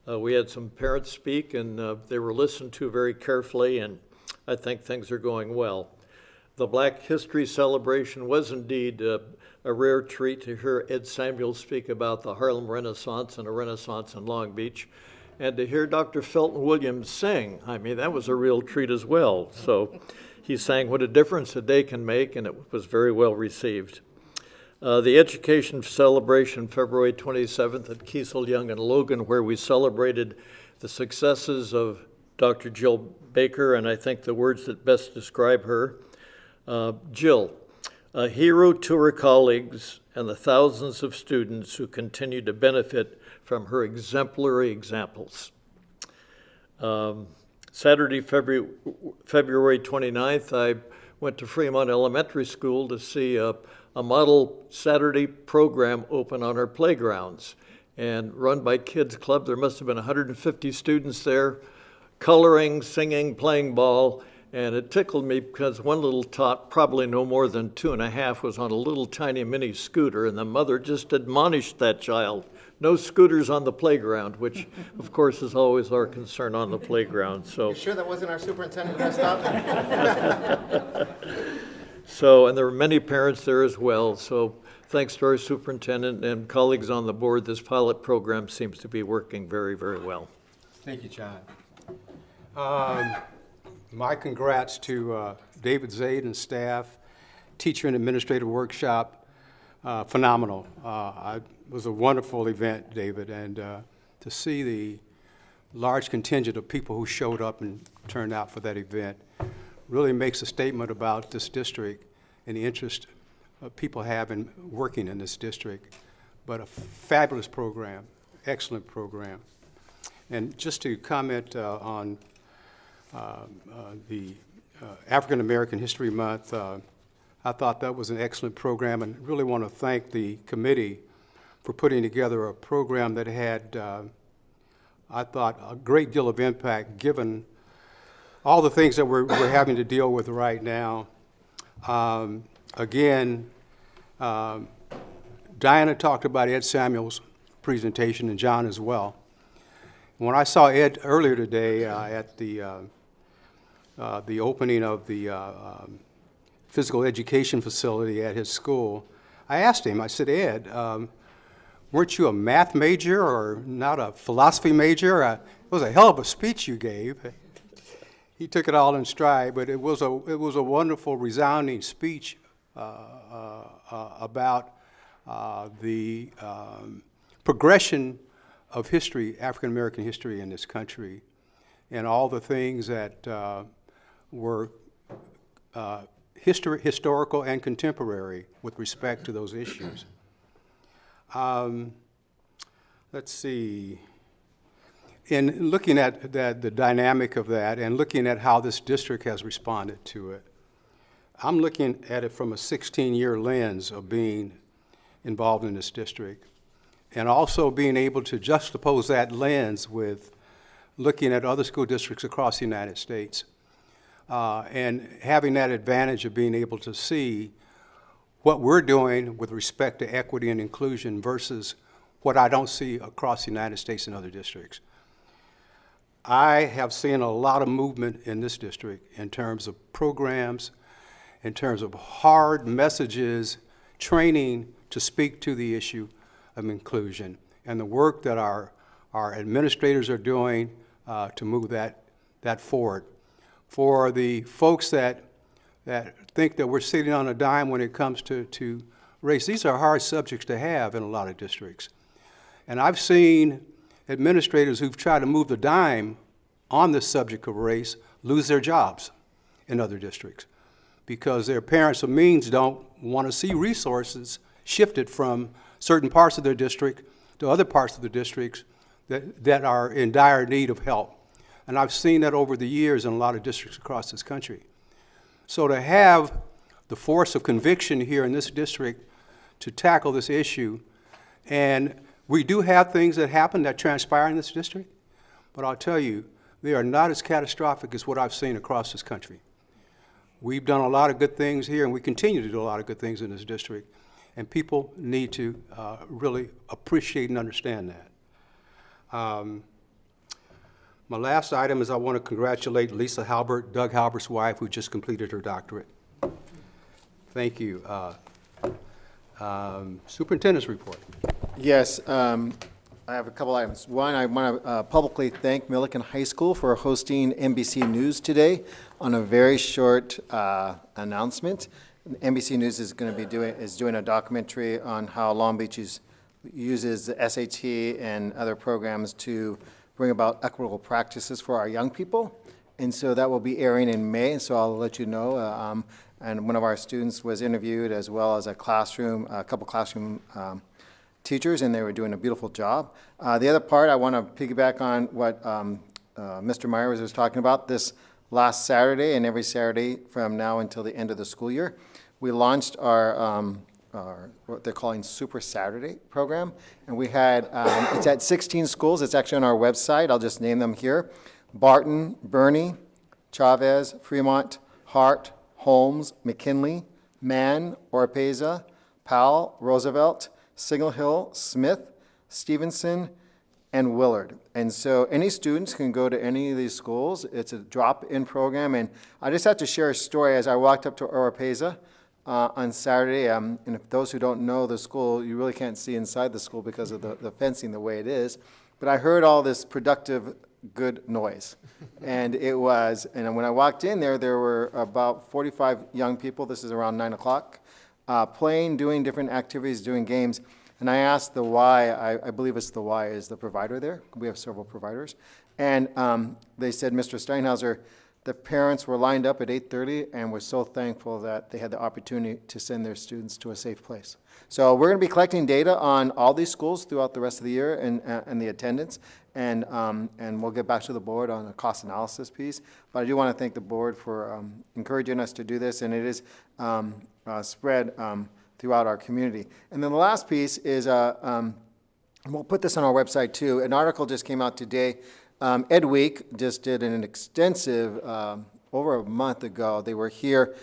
We had some parents speak, and they were listened to very carefully, and I think things are going well. The Black History Celebration was indeed a rare treat to hear Ed Samuels speak about the Harlem Renaissance and a Renaissance in Long Beach, and to hear Dr. Felton Williams sing. I mean, that was a real treat as well. So he sang what a difference a day can make, and it was very well received. The Education Celebration, February 27th at Kiesel, Young, and Logan, where we celebrated the successes of Dr. Jill Baker, and I think the words that best describe her. Jill, a hero to her colleagues and the thousands of students who continue to benefit from her exemplary examples. Saturday, February 29th, I went to Fremont Elementary School to see a model Saturday program open on our playgrounds and run by Kids Club. There must have been 150 students there, coloring, singing, playing ball, and it tickled me because one little tot, probably no more than 2.5, was on a little tiny mini scooter, and the mother just admonished that child, no scooters on the playground, which of course is always our concern on the playground. So, You sure that wasn't our superintendent dressed up? So, and there were many parents there as well. So thanks to our superintendent and colleagues on the board, this pilot program seems to be working very, very well. Thank you, John. My congrats to David Zaid and staff, teacher and administrative workshop, phenomenal. It was a wonderful event, David, and to see the large contingent of people who showed up and turned out for that event really makes a statement about this district and the interest people have in working in this district. But a fabulous program, excellent program. And just to comment on the African American History Month, I thought that was an excellent program, and really want to thank the committee for putting together a program that had, I thought, a great deal of impact given all the things that we're having to deal with right now. Again, Diana talked about Ed Samuel's presentation, and John as well. When I saw Ed earlier today at the opening of the physical education facility at his school, I asked him, I said, Ed, weren't you a math major or not a philosophy major? It was a hell of a speech you gave. He took it all in stride, but it was a wonderful, resounding speech about the progression of history, African American history in this country, and all the things that were historical and contemporary with respect to those issues. Let's see. In looking at the dynamic of that and looking at how this district has responded to it, I'm looking at it from a 16-year lens of being involved in this district, and also being able to juxtapose that lens with looking at other school districts across the United States, and having that advantage of being able to see what we're doing with respect to equity and inclusion versus what I don't see across the United States and other districts. I have seen a lot of movement in this district in terms of programs, in terms of hard messages, training to speak to the issue of inclusion, and the work that our administrators are doing to move that forward. For the folks that think that we're sitting on a dime when it comes to race, these are hard subjects to have in a lot of districts. And I've seen administrators who've tried to move the dime on this subject of race lose their jobs in other districts because their parents of means don't want to see resources shifted from certain parts of their district to other parts of the districts that are in dire need of help. And I've seen that over the years in a lot of districts across this country. So to have the force of conviction here in this district to tackle this issue, and we do have things that happen that transpire in this district, but I'll tell you, they are not as catastrophic as what I've seen across this country. We've done a lot of good things here, and we continue to do a lot of good things in this district, and people need to really appreciate and understand that. My last item is I want to congratulate Lisa Halbert, Doug Halbert's wife, who just completed her doctorate. Thank you. Superintendent's report. Yes, I have a couple items. One, I want to publicly thank Millikan High School for hosting NBC News today on a very short announcement. NBC News is going to be doing a documentary on how Long Beach uses the SAT and other programs to bring about equitable practices for our young people. And so that will be airing in May, and so I'll let you know. And one of our students was interviewed, as well as a couple classroom teachers, and they were doing a beautiful job. The other part, I want to piggyback on what Mr. Myers was talking about. This last Saturday and every Saturday from now until the end of the school year, we launched our what they're calling Super Saturday program. And we had, it's at 16 schools. It's actually on our website. I'll just name them here. Barton, Bernie, Chavez, Fremont, Hart, Holmes, McKinley, Mann, Oropeza, Powell, Roosevelt, Signal Hill, Smith, Stevenson, and Willard. And so any students can go to any of these schools. It's a drop-in program. And I just have to share a story. As I walked up to Oropeza on Saturday, and if those who don't know the school, you really can't see inside the school because of the fencing the way it is. But I heard all this productive, good noise. And when I walked in there, there were about 45 young people. This is around 9 o'clock. Playing, doing different activities, doing games. And I asked the Y, I believe it's the Y is the provider there. We have several providers. And they said, Mr. Steinhauser, the parents were lined up at 8:30 and were so thankful that they had the opportunity to send their students to a safe place. So we're going to be collecting data on all these schools throughout the rest of the year and the attendance. And we'll get back to the board on the cost analysis piece. But I do want to thank the board for encouraging us to do this, and it is spread throughout our community. And then the last piece is, we'll put this on our website too, an article just came out today Ed Week just did an extensive, over a month ago, they were here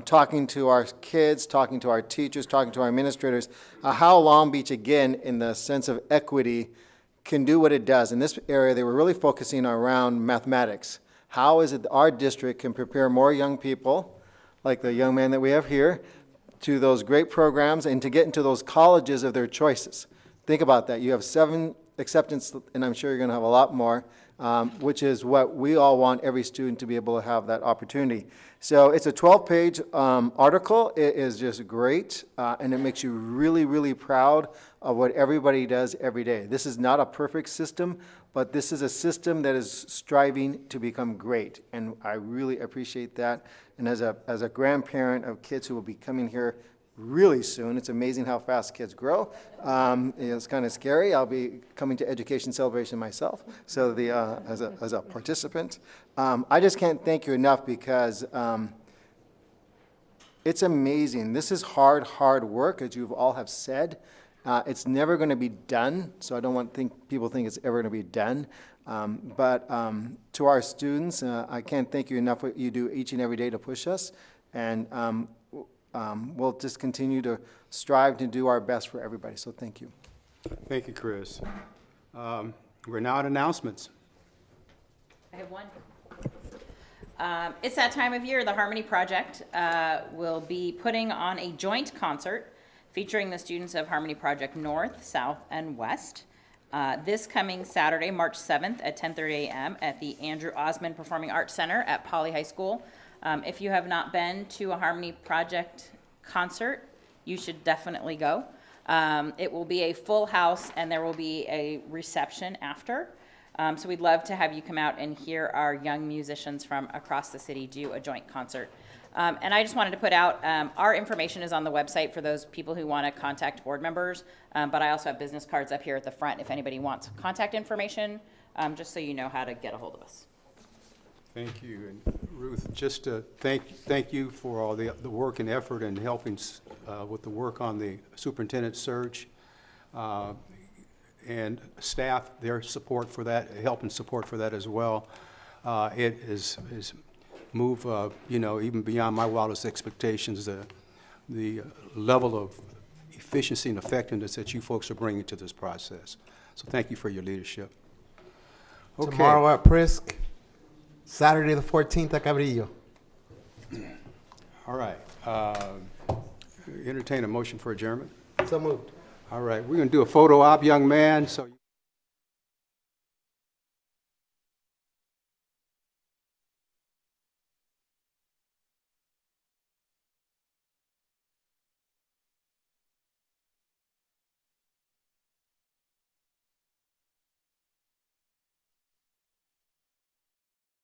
talking to our kids, talking to our teachers, talking to our administrators, how Long Beach, again, in the sense of equity, can do what it does. In this area, they were really focusing around mathematics. How is it that our district can prepare more young people, like the young man that we have here, to those great programs and to get into those colleges of their choices. Think about that. You have 7 acceptance, and I'm sure you're going to have a lot more, which is what we all want every student to be able to have that opportunity. So it's a 12-page article. It is just great, and it makes you really, really proud of what everybody does every day. This is not a perfect system, but this is a system that is striving to become great, and I really appreciate that. And as a grandparent of kids who will be coming here really soon, it's amazing how fast kids grow. It's kind of scary. I'll be coming to Education Celebration myself, so as a participant. I just can't thank you enough because it's amazing. This is hard work, as you all have said. It's never going to be done, so I don't want people think it's ever going to be done. But to our students, I can't thank you enough for what you do each and every day to push us. And we'll just continue to strive to do our best for everybody. So thank you. Thank you, Chris. We're now at announcements. I have one. It's that time of year. The Harmony Project will be putting on a joint concert featuring the students of Harmony Project North, South, and West. This coming Saturday, March 7th at 10:30 a.m. at the Andrew Osmond Performing Arts Center at Poly High School. If you have not been to a Harmony Project concert, you should definitely go. It will be a full house and there will be a reception after. So we'd love to have you come out and hear our young musicians from across the city do a joint concert. And I just wanted to put out, our information is on the website for those people who want to contact board members, but I also have business cards up here at the front if anybody wants contact information, just so you know how to get a hold of us. Thank you. And Ruth, just to thank you for all the work and effort and helping with the work on the superintendent search, and staff, their support for that, help and support for that as well. It is move, even beyond my wildest expectations, the level of efficiency and effectiveness that you folks are bringing to this process. So thank you for your leadership. Okay. Tomorrow at Prisk, Saturday the 14th at Cabrillo. All right. Entertain a motion for adjournment. So moved. All right. We're going to do a photo op, young man. So.